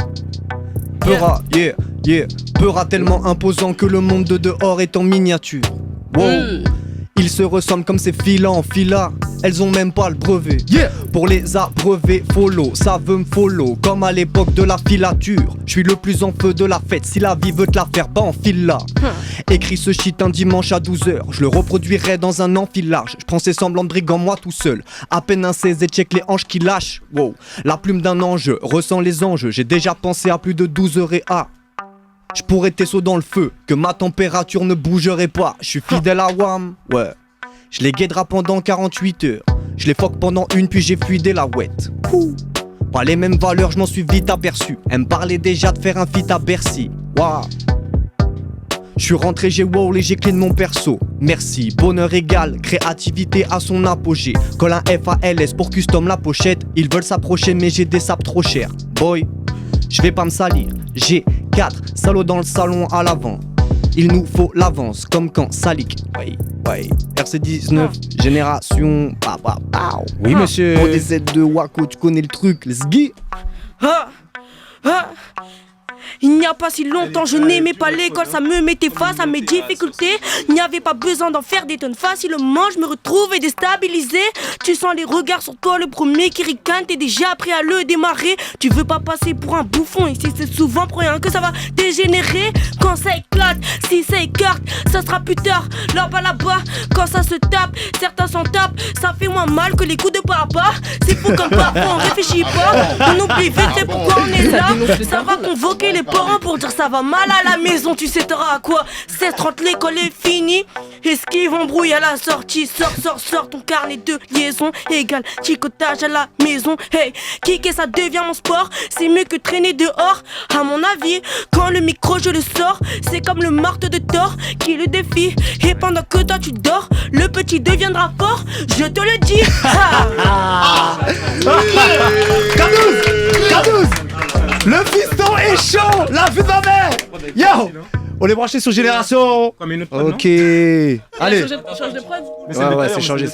Peura, yeah. Peura tellement imposant que le monde de dehors est en miniature. Wow. Ils se ressemblent comme ces filles-là en fila. Elles ont même pas le brevet. Pour les abreuver, follow, ça veut me follow. Comme à l'époque de la filature. Je suis le plus en feu de la fête. Si la vie veut te la faire, bah enfile là. Écris ce shit un dimanche à 12h. Je le reproduirai dans un enfilage. Je prends ces semblants de brigands moi tout seul. À peine un 16 et check les hanches qui lâchent. Wow. La plume d'un ange, ressens les anges. J'ai déjà pensé à plus de 12 heures et à. Je pourrais t'esseau dans le feu, que ma température ne bougerait pas. Je suis fidèle à Wham, ouais. Je les guidera pendant 48 heures. Je les foque pendant une, puis j'ai fluidé la ouette. Pas les mêmes valeurs, je m'en suis vite aperçu. Elle me parlait déjà de faire un feat à Bercy. Waouh. Je suis rentré, j'ai wow et j'ai clean mon perso. Merci, bonheur égal, créativité à son apogée. Colle un FALS pour custom la pochette. Ils veulent s'approcher mais j'ai des sapes trop chères. Boy, je vais pas me salir. J'ai 4 salauds dans le salon à l'avant. Il nous faut l'avance, comme quand Salik. Ouais. RC19, Génération. Oui, monsieur. Pour des aides de Waco, tu connais le truc. Let's go. Il n'y a pas si longtemps, je n'aimais pas l'école, ça me mettait face à mes difficultés. Il n'y avait pas besoin d'en faire des tonnes facilement, je me retrouvais déstabilisé. Tu sens les regards sur toi, le premier qui ricane, t'es déjà prêt à le démarrer. Tu veux pas passer pour un bouffon, ici c'est souvent pour rien que ça va dégénérer. Quand ça éclate, si ça écarte, ça sera plus tard. Là-bas, quand ça se tape, certains s'en tape, ça fait moins mal que les coups de papa. C'est fou comme parfois on réfléchit pas. On oublie vite c'est pourquoi on est là. Ça va convoquer les parents pour dire ça va mal à la maison. Tu sais t'auras à quoi. 16h30 l'école est finie. Esquive, embrouille à la sortie. Sors ton carnet de liaison égale chicotage à la maison. Hey, kicker ça devient mon sport. C'est mieux que traîner dehors. À mon avis, quand le micro je le sors, c'est comme le marteau de Thor qui le défie. Et pendant que toi tu dors, le petit deviendra fort. Je te le dis. Cardouz, le fiston est chaud. La vue de ma mère. Yo, on est branché sur Génération. Comme une autre prod, Ok. Allez. Change de prod. Ouais, c'est changé.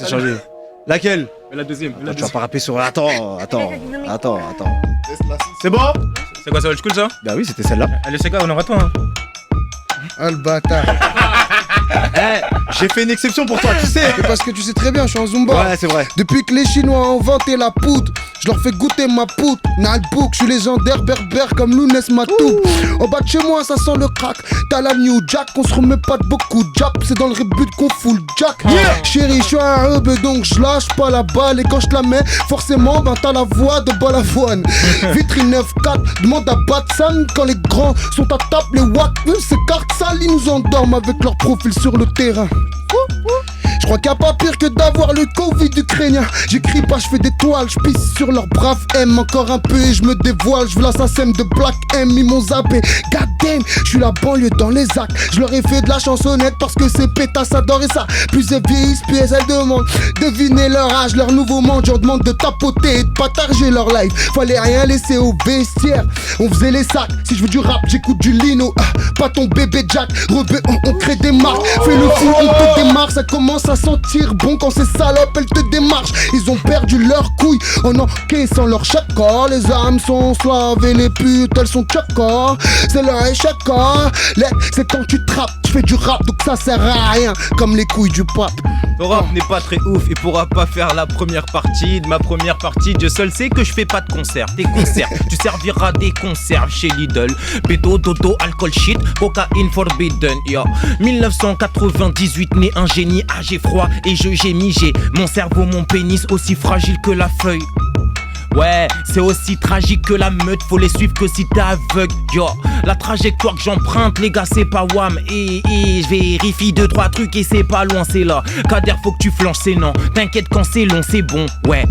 Laquelle? La deuxième. Tu vas pas rapper sur. Attends. C'est bon? C'est quoi ça, old school ça? Bah oui, c'était celle-là. Allez, c'est quoi, on aura toi hein. Ah le bâtard. J'ai fait une exception pour toi, tu sais. C'est parce que tu sais très bien, je suis en Zumba. Ouais, c'est vrai. Depuis que les Chinois ont inventé la poudre, je leur fais goûter ma poutre. Nalbouk, je suis légendaire berbère comme Lounès Matoub. En bas de chez moi, ça sent le crack. T'as la New Jack, on se remet pas de beaucoup de jap. C'est dans le rébut qu'on fout le jack. Chérie, je suis un hub donc je lâche pas la balle. Et quand je la mets, forcément, ben t'as la voix de Balavoine. Vitrine 9-4, demande à Batsan. Quand les grands sont à table, les wack, ces cartes sales, ils nous endorment avec leur profil sur le terrain. Je crois qu'il n'y a pas pire que d'avoir le Covid ukrainien. J'écris pas, je fais des toiles, je pisse sur leur brave M. Encore un peu et je me dévoile, je veux l'assassin de Black M. Ils m'ont zappé, god damn, je suis la banlieue dans les actes. Je leur ai fait de la chansonnette parce que ces pétasses adoraient ça. Plus elles vieillissent, plus elles demandent. Devinez leur âge, leur nouveau monde. Je leur demande de tapoter et de partager leur life. Fallait rien laisser au vestiaire, on faisait les sacs. Si je veux du rap, j'écoute du Lino. Pas ton bébé Jack, rebeu, on crée des marques. Fais le fou, on te démarre, ça commence à sentir bon quand ces salopes elles te démarchent. Ils ont perdu leur couille en encaissant leur chèque. Les âmes sont slaves et les putes elles sont tchaka. C'est leur échec. C'est quand tu trappes, tu fais du rap donc ça sert à rien. Comme les couilles du pape. Ton rap n'est pas très ouf, il pourra pas faire la première partie de ma première partie. Dieu seul sait que je fais pas de concert. Tes concerts, tu serviras des conserves chez Lidl. Bédo, dodo, alcool shit, cocaïne forbidden. Yo, 1998, né un génie, j'ai froid et je gémis. J'ai mon cerveau, mon pénis aussi fragile que la feuille. Ouais, c'est aussi tragique que la meute, faut les suivre que si t'es aveugle. Yo, la trajectoire que j'emprunte, les gars, c'est pas wham. Et je vérifie 2-3 trucs et c'est pas loin, c'est là. Kader, faut que tu flanches, c'est non. T'inquiète quand c'est long, c'est bon. Ouais,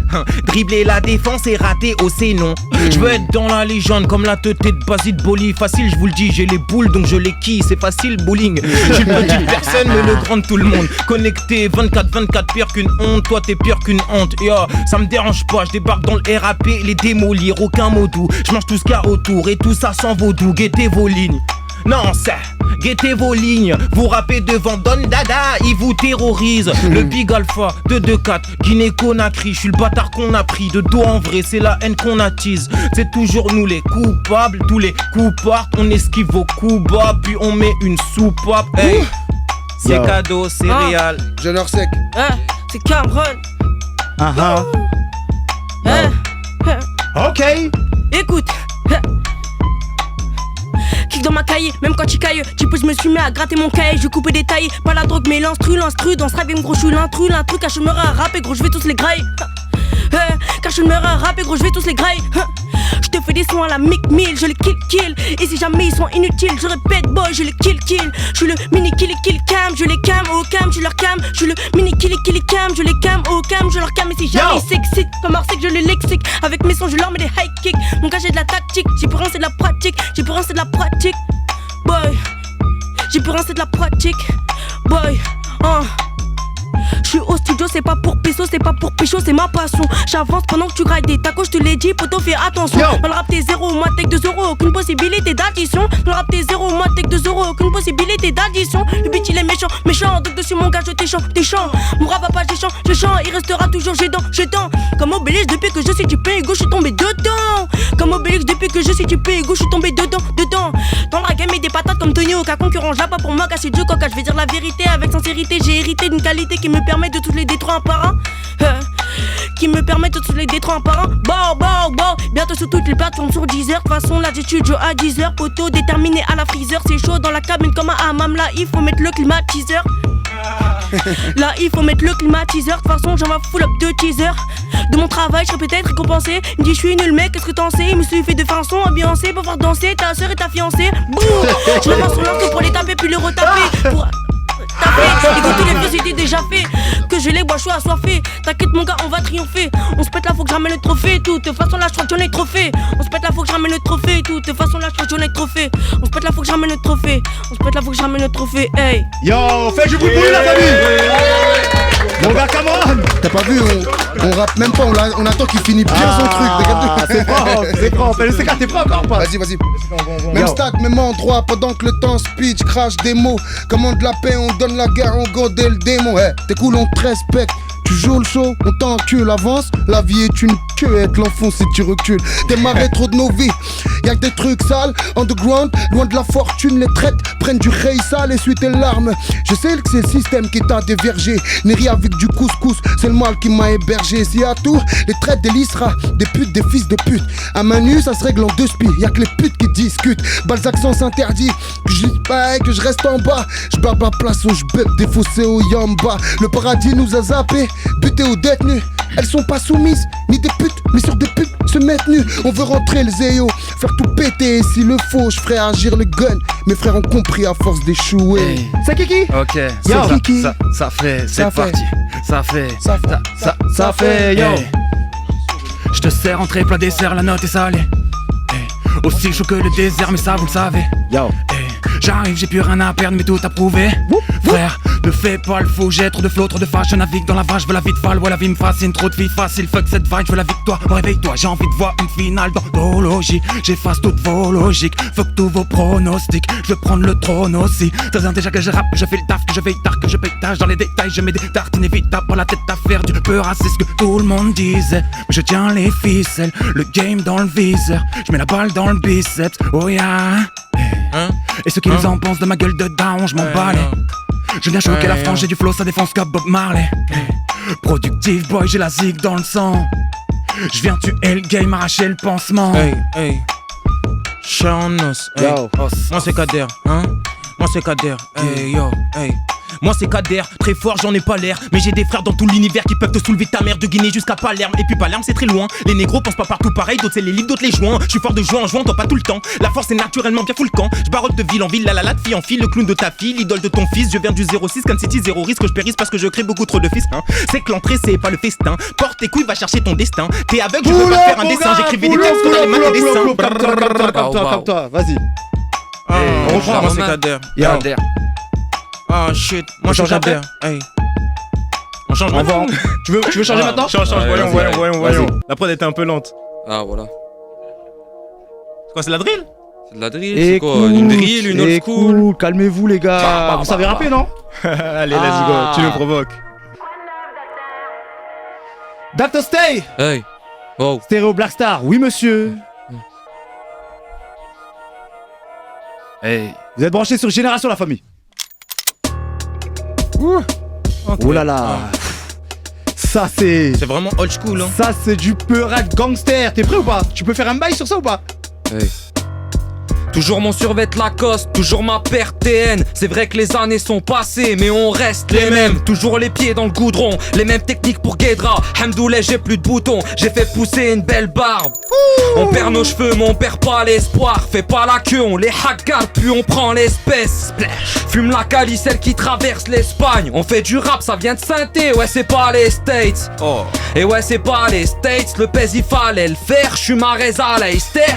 dribbler la défense et rater, oh c'est non. Je veux être dans la légende comme la teuté de Basile Boli. Facile, je vous le dis, j'ai les boules donc je les quille. C'est facile, bowling. Je suis une petite personne, mais le grand de tout le monde. Connecté 24-24, pire qu'une honte. Toi, t'es pire qu'une honte. Yo, ça me dérange pas, je débarque dans le RAP. Les démolir, aucun mot doux. Je mange tout ce qu'il y a autour et tout ça sans vaudou. Guettez vos lignes. Non, ça, guettez vos lignes. Vous rappez devant Don Dada, il vous terrorise. Le Big Alpha, 2-2-4, Guinée-Conakry. Je suis le bâtard qu'on a pris de dos en vrai, c'est la haine qu'on attise. C'est toujours nous les coupables, tous les coups partent. On esquive vos coups bas, puis on met une soupape. Hey, c'est cadeau, c'est réel. Jeune sec. C'est Cameron. Ok. Écoute. Kick dans ma cahier, même quand tu cailles. Tu peux, je me suis mis à gratter mon cahier. Je coupe et détailler. Pas la drogue, mais l'instru. Dans ce rap, gros, je suis l'intrus. Car je me à rapper, gros, je vais tous les grailler. Car je me à rapper, gros, je vais tous les grailler. Je te fais des sons à la Mick Mill, je les kill. Et si jamais ils sont inutiles, je répète, boy, je les kill. Je suis le mini kill cam, je les cam au cam, je leur cam. Je suis le mini kill cam, je les cam au cam, je leur cam. Et si jamais ils s'excitent, comme Marseille, je les lexique. Avec mes sons, je leur mets des high kicks. Mon gars, j'ai de la tactique, j'ai pour rien, c'est de la pratique. Boy, j'ai pour rien, c'est de la pratique. Boy, je suis au studio, c'est pas pour peso, c'est pas pour pécho, c'est ma passion. J'avance pendant que tu grailles des tacos, je te l'ai dit, poto, fais attention. Dans le rap t'es 0, moi take 2 euros, aucune possibilité d'addition. Dans le rap t'es 0, moi take 2 euros, aucune possibilité d'addition. Le beat il est méchant, donc dessus mon gars je t'échant. Mon rap va pas, je chante, il restera toujours j'étends. Comme Obélix depuis que je suis du pays, gauche, je suis tombé dedans. Comme Obélix depuis que je suis du pays, gauche, je suis tombé dedans. Dans la game et des patates comme Tony Oka, concurrent, j'ai pas pour moi casser Dieu coca. Je vais dire la vérité avec sincérité, j'ai hérité d'une qualité qui me permet de tous les détruire un par un. Bientôt sur toutes les plateformes sur 10h. De toute façon l'attitude à 10h. Poteau déterminé à la freezer. C'est chaud dans la cabine comme un hammam. Là il faut mettre le climatiseur. Là il faut mettre le climatiseur, de toute façon j'en vais full up de teaser. De mon travail je serais peut-être récompensé. Il me dit je suis nul mec, qu'est-ce que t'en sais? Il me suffit de faire un son ambiancé pour faire danser ta soeur et ta fiancée. Boum. Je me passe sur l'ordre pour les taper puis les retaper. Pour taper, écoute tous les feux c'était déjà fait. Que je les bois, je suis assoiffé. T'inquiète mon gars, on va triompher. On se pète là, faut que je ramène le trophée. De toute façon là, je crois que j'en ai trophée. On se pète là, faut que je ramène le trophée. De toute façon là, je crois que j'en ai trophée. On se pète là, faut que je ramène le trophée. On se pète là, faut que je ramène le trophée. Hey. Yo, fais du bruit la famille. Mon gars Cameron. T'as pas vu, on rappe même pas, on attend qu'il finisse bien son truc. C'est propre. Fais le CK, t'es prêt encore ou pas? Vas-y. Même stack, même endroit, pendant que le temps speech, crash des mots. Commande la paix, on donne la guerre, on godait le démon. Hey, t'es cool, on te respecte. Tu joues le show, on t'encule, avance. La vie est une queue, être l'enfant si tu recules. Démarrer trop de nos vies, y'a que des trucs sales. Underground, loin de la fortune, les traites prennent du rey sale, essuie tes larmes. Je sais que c'est le système qui t'a dévergé. N'est avec du couscous, c'est le mal qui m'a hébergé. Si à tout, les traites des lisseras, des putes, des fils de pute. À main nue, ça se règle en 2 spies. Y'a que les putes qui discutent. Balzac sans s'interdit, que je dis pas que je reste en bas. Je barbe à place où je bête, défaussé au yamba. Le paradis nous a zappé. Butés ou détenus, elles sont pas soumises, ni des putes, mais sur des putes se mettent nus. On veut rentrer le zéo, faire tout péter. Et s'il le faut, je ferai agir le gun. Mes frères ont compris à force d'échouer. Hey. C'est Kiki? Ok, ça fait, c'est parti. Ça fait, yo. Je te sers entrée, plat, dessert, la note est salée. Aussi chaud que le désert, mais ça vous le savez. Yo. J'arrive, j'ai plus rien à perdre, mais tout à prouver. Frère, ne fais pas le faux, j'ai trop de flow, trop de fâche. Je navigue dans la vache, je veux la vie de fall. Ouais, la vie me fascine, trop de filles faciles. Fuck cette vibe, je veux la victoire. Réveille-toi, j'ai envie de voir une finale d'anthologie. J'efface toutes vos logiques, fuck tous vos pronostics. Je veux prendre le trône aussi. T'as besoin déjà que je rappe, que je fais le taf, que je veille tard, que je paye tâche. Dans les détails, je mets des tartes inévitables. Pour la tête à faire du peur, c'est ce que tout le monde disait. Mais je tiens les ficelles, le game dans le viseur. Je mets la balle dans le biceps, oh yeah. Et ce qu'ils en pensent de ma gueule de down, je m'en balais. Je viens choquer la frange, j'ai du flow, ça défonce comme Bob Marley. Productive boy, j'ai la zig dans le sang. Je viens tuer le game, arracher le pansement. Hey, Shanos, hey. Moi c'est Kader, Moi c'est Kader, hey yo, hey. Moi c'est Kader, très fort j'en ai pas l'air. Mais j'ai des frères dans tout l'univers qui peuvent te soulever ta mère de Guinée jusqu'à Palerme. Et puis Palerme c'est très loin, les négros pensent pas partout pareil. D'autres c'est les livres, d'autres les joints. Je suis fort de joint en joint, toi pas tout le temps. La force est naturellement bien full camp. Je barotte de ville en ville, la de fille en fille. Le clown de ta fille, l'idole de ton fils. Je viens du 06, Can City, zéro risque. Je périsse parce que je crée beaucoup trop de fils C'est que l'entrée c'est pas le festin. Porte tes couilles, va chercher ton destin. T'es aveugle, je peux pas faire un dessin. J'écrivais des textes dans les mains des dessins. Calme-toi, vas-y. On reprend, moi c'est Kader. Ah shit, moi je change Kader. Hey. On change maintenant. Tu veux changer maintenant? Change, voyons. La prod était un peu lente. Ah voilà. C'est quoi, c'est la drill? C'est de la drill, c'est quoi? Une drill, une old school. Calmez-vous les gars. Vous savez rapper non? Allez, let's go, tu nous provoques. Dr. Stay. Hey. Wow. Stéréo Black Star, oui monsieur. Hey. Vous êtes branchés sur Génération la famille. Okay. Oh là là. Ça c'est vraiment old school hein. Ça c'est du peur gangster. T'es prêt ou pas? Tu peux faire un bail sur ça ou pas? Hey. Toujours mon survêt Lacoste, toujours ma paire TN. C'est vrai que les années sont passées, mais on reste les mêmes. Toujours les pieds dans le goudron, les mêmes techniques pour Guédra. Hamdoullah, j'ai plus de boutons, j'ai fait pousser une belle barbe. On perd nos cheveux, mais on perd pas l'espoir. Fais pas la queue, on les hagarde, puis on prend l'espèce. Fume la Cali, celle qui traverse l'Espagne. On fait du rap, ça vient de Saint-Thé, ouais c'est pas les States. Et ouais c'est pas les States, le pèse il fallait le faire. J'suis ma Reza Leicester.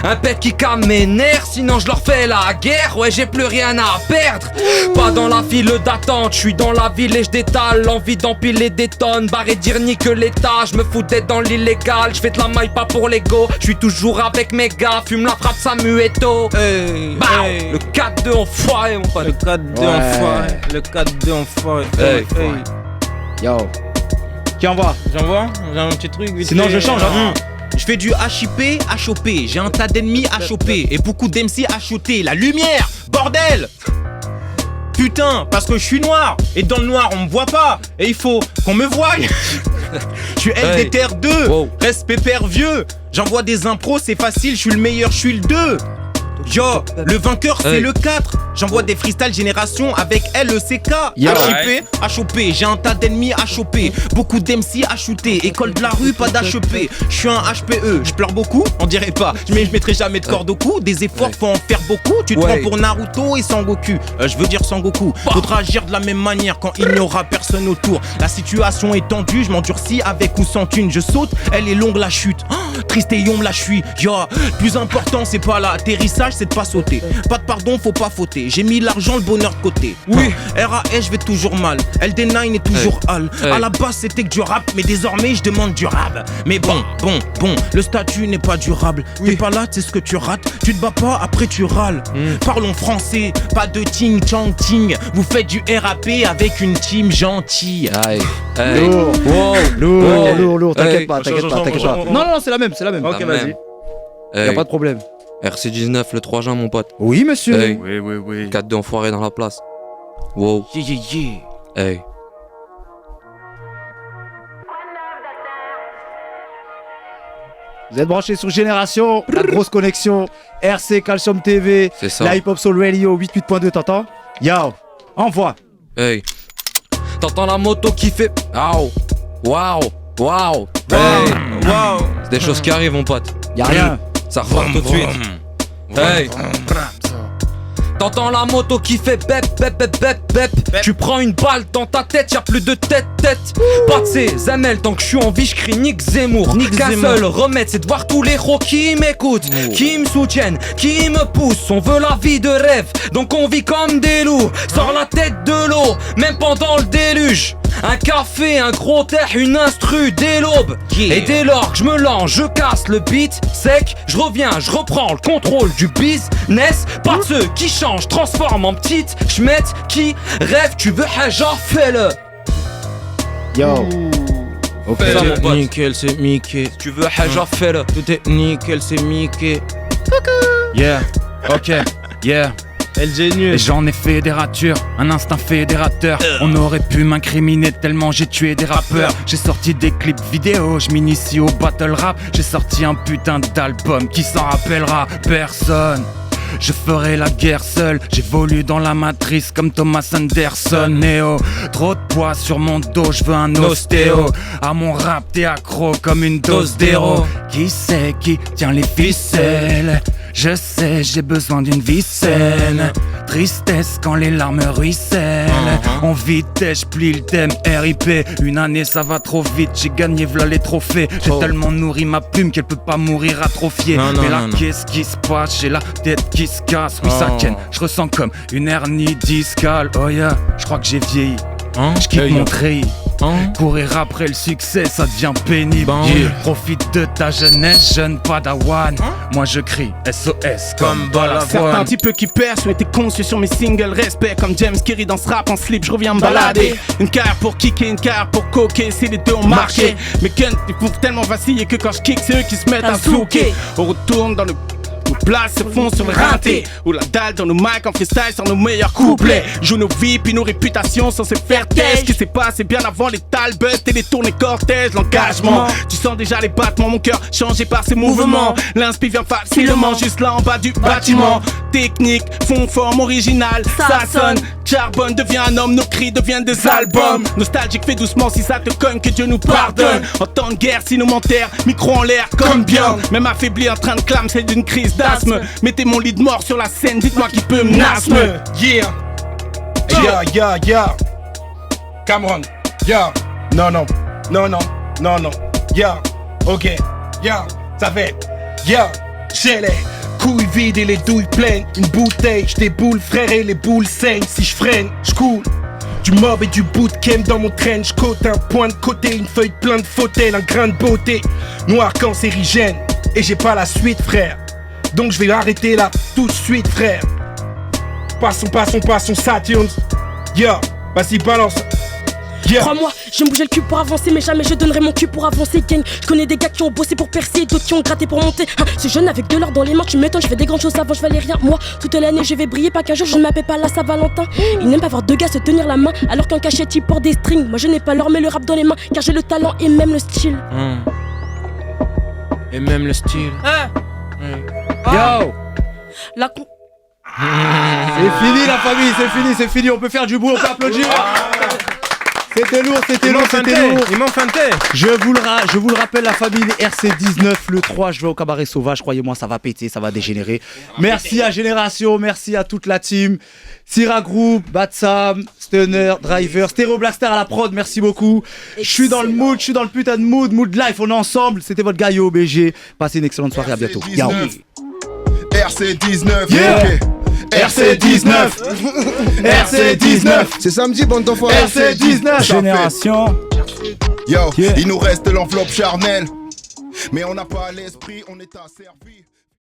Un pet qui calme mes nerfs, sinon je leur fais la guerre. Ouais j'ai plus rien à perdre. Pas dans la file d'attente, je suis dans la ville et je détale. L'envie d'empiler des tonnes, barré dire ni que l'état. Je me fous d'être dans l'illégal, je fais de la maille pas pour l'ego. Je suis toujours avec mes gars, fume la frappe Samueto. Hey, Le 4-2 enfoiré mon pote. Le 4-2 enfoiré. Le 4-2 enfoiré. Hey. Yo. Qui envoie? J'envoie? J'ai un petit truc vite. Sinon je change Je fais du HIP à choper, j'ai un tas d'ennemis à choper et beaucoup d'MC à shooter. La lumière, bordel! Putain, parce que je suis noir et dans le noir on me voit pas et il faut qu'on me voie. Je suis LDTR 2, Reste pépère vieux. J'envoie des impros, c'est facile, je suis le meilleur, je suis le 2. Yo, le vainqueur c'est le 4. J'envoie des freestyle génération avec LECK. HIP, à choper, j'ai un tas d'ennemis à choper. Beaucoup d'MC à shooter, école de la rue, pas d'HEP. Je suis un HPE, je pleure beaucoup, on dirait pas. Mais je mettrai jamais de corde au cou, des efforts faut en faire beaucoup. Tu te prends pour Naruto et Sangoku, je veux dire Sangoku. Faudra agir de la même manière quand il n'y aura personne autour. La situation est tendue, je m'endurcis avec ou sans thune. Je saute, elle est longue la chute. Triste et yombe là je suis. Yo, plus important c'est pas l'atterrissage, c'est de pas sauter. Pas de pardon, faut pas fauter. J'ai mis l'argent, le bonheur de côté. Oui, RAS, je vais toujours mal. LD9 est toujours hal. À la base c'était que du rap, mais désormais je demande du rap. Mais bon, le statut n'est pas durable. T'es pas là, c'est ce que tu rates. Tu te bats pas, après tu râles. Parlons français, pas de ting chang ting. Vous faites du RAP avec une team gentille. Lourd, t'inquiète pas. Non, c'est la même. Ok, vas-y. Y'a pas de problème. RC19 le 3 juin mon pote. Oui monsieur. Oui. 4-2 enfoirés dans la place. Wow. Hey. Vous êtes branchés sur Génération, la grosse connexion, RC Calcium TV, c'est ça. La Hip Hop Soul Radio 88.2, t'entends? Yo, envoie. Hey. T'entends la moto qui fait. Waouh. Hey. C'est des choses qui arrivent mon pote. Y'a rien. Ça repart tout de suite. Hey. T'entends la moto qui fait bep. Tu prends une balle dans ta tête, y'a plus de tête. Pas de ces ML, tant que je suis en vie, je crie Nick Zemmour. Qu'un seul remède, c'est de voir tous les héros qui m'écoutent, qui me soutiennent, qui me poussent. On veut la vie de rêve, donc on vit comme des loups. Sors la tête de l'eau, même pendant le déluge. Un café, un gros terre, une instru dès l'aube. Et dès lors que je me lance, je casse le beat sec. Je reviens, je reprends le contrôle du business. Pas de ceux qui changent, transforment en petite schmette. Qui rêve, tu veux haja, fais-le. Yo. Ok, ça, mon pote. Nickel, c'est Mickey. Si tu veux haja, fais-le. Tout est nickel, c'est Mickey. Yeah, ok, yeah. Et j'en ai fait des ratures, un instinct fédérateur. On aurait pu m'incriminer tellement j'ai tué des rappeurs. J'ai sorti des clips vidéo, je m'initie au battle rap. J'ai sorti un putain d'album, qui s'en rappellera? Personne. Je ferai la guerre seul, j'évolue dans la matrice comme Thomas Anderson. Néo, trop de poids sur mon dos, je veux un ostéo. À mon rap t'es accro comme une dose d'héros. Qui c'est qui tient les ficelles? Je sais, j'ai besoin d'une vie saine. Tristesse quand les larmes ruissellent. En vitesse, j'plie le thème RIP. Une année ça va trop vite, j'ai gagné v'là les trophées. J'ai tellement nourri ma plume qu'elle peut pas mourir atrophiée. Mais là qu'est-ce qui se passe? J'ai la tête qui se casse. Oui ça ken, je ressens comme une hernie discale. Oh yeah, je crois que j'ai vieilli. Je quitte mon treillis. Courir après le succès, ça devient pénible. Profite de ta jeunesse, jeune padawan. Moi je crie SOS comme Balavoine. Certains types qui percent, mais t'es conscient sur mes singles. Respect comme James Kerry dans ce rap en slip, je reviens me balader. Une carrière pour kicker, une carrière pour coquer. Si les deux ont marché, mes guns ils font tellement vaciller que quand je kick, c'est eux qui se mettent à zouker. On retourne dans le place se font sur le rinté. Ou la dalle dans nos mics en freestyle sur nos meilleurs couplets. Joue nos vies puis nos réputations sans se faire test. Ce qui s'est passé bien avant les Talbot et les tournées cortèges. L'engagement, tu sens déjà les battements. Mon cœur changé par ces mouvements. L'inspi vient facilement juste là en bas du bâtiment. Technique, fond, forme originale. Ça sonne, charbonne devient un homme. Nos cris deviennent des albums. Nostalgique, fais doucement si ça te cogne, que Dieu nous pardonne. En temps de guerre, si nous m'enterrent, micro en l'air comme bien. Même affaibli en train de clame, c'est d'une crise d'asthme. Mettez mon lit de mort sur la scène, dites-moi qui peut me nasme. Yeah. Cameron. Yeah. Non. Yeah. Ok. Yeah. Ça fait. Yeah. J'ai les couilles vides et les douilles pleines. Une bouteille, j'déboule frère et les boules saignent. Si j'freine, j'coule. Du mob et du bootcamp dans mon trench coat. Un point de côté, une feuille plein de fauteuils, un grain de beauté. Noir cancérigène. Et j'ai pas la suite frère. Donc je vais arrêter là tout de suite frère. Passons Saturn. Yo, vas-y balance. Crois-moi, je me bougeais le cul pour avancer, mais jamais je donnerai mon cul pour avancer. Gang, je connais des gars qui ont bossé pour percer, d'autres qui ont gratté pour monter. Ce jeune avec de l'or dans les mains, tu m'étonnes, je fais des grandes choses avant, je valais rien. Moi, toute l'année je vais briller, pas qu'un jour je ne m'appelle pas la Saint-Valentin. Il n'aime pas voir deux gars se tenir la main, alors qu'un cachette il porte des strings. Moi je n'ai pas l'or, mais le rap dans les mains, car j'ai le talent et même le style. Et même le style. Yo! C'est fini la famille, c'est fini, on peut faire du bruit, on peut applaudir. C'était lourd. Ils m'ont feinté. Je vous le rappelle, la famille RC19, le 3, je vais au cabaret sauvage, croyez-moi, ça va péter, ça va dégénérer. Merci à Génération, merci à toute la team. Syrah Group, Batsam, Stunner, Driver, Stereo Blaster à la prod, merci beaucoup. Je suis dans le mood, je suis dans le putain de mood life, on est ensemble. C'était votre gars Yo BG. Passez une excellente soirée, à bientôt. RC19, yeah. RC19 RC19 C'est samedi, bande d'enfoirés. RC19 Génération. Yo, il nous reste l'enveloppe charnelle, mais on n'a pas l'esprit, on est asservi.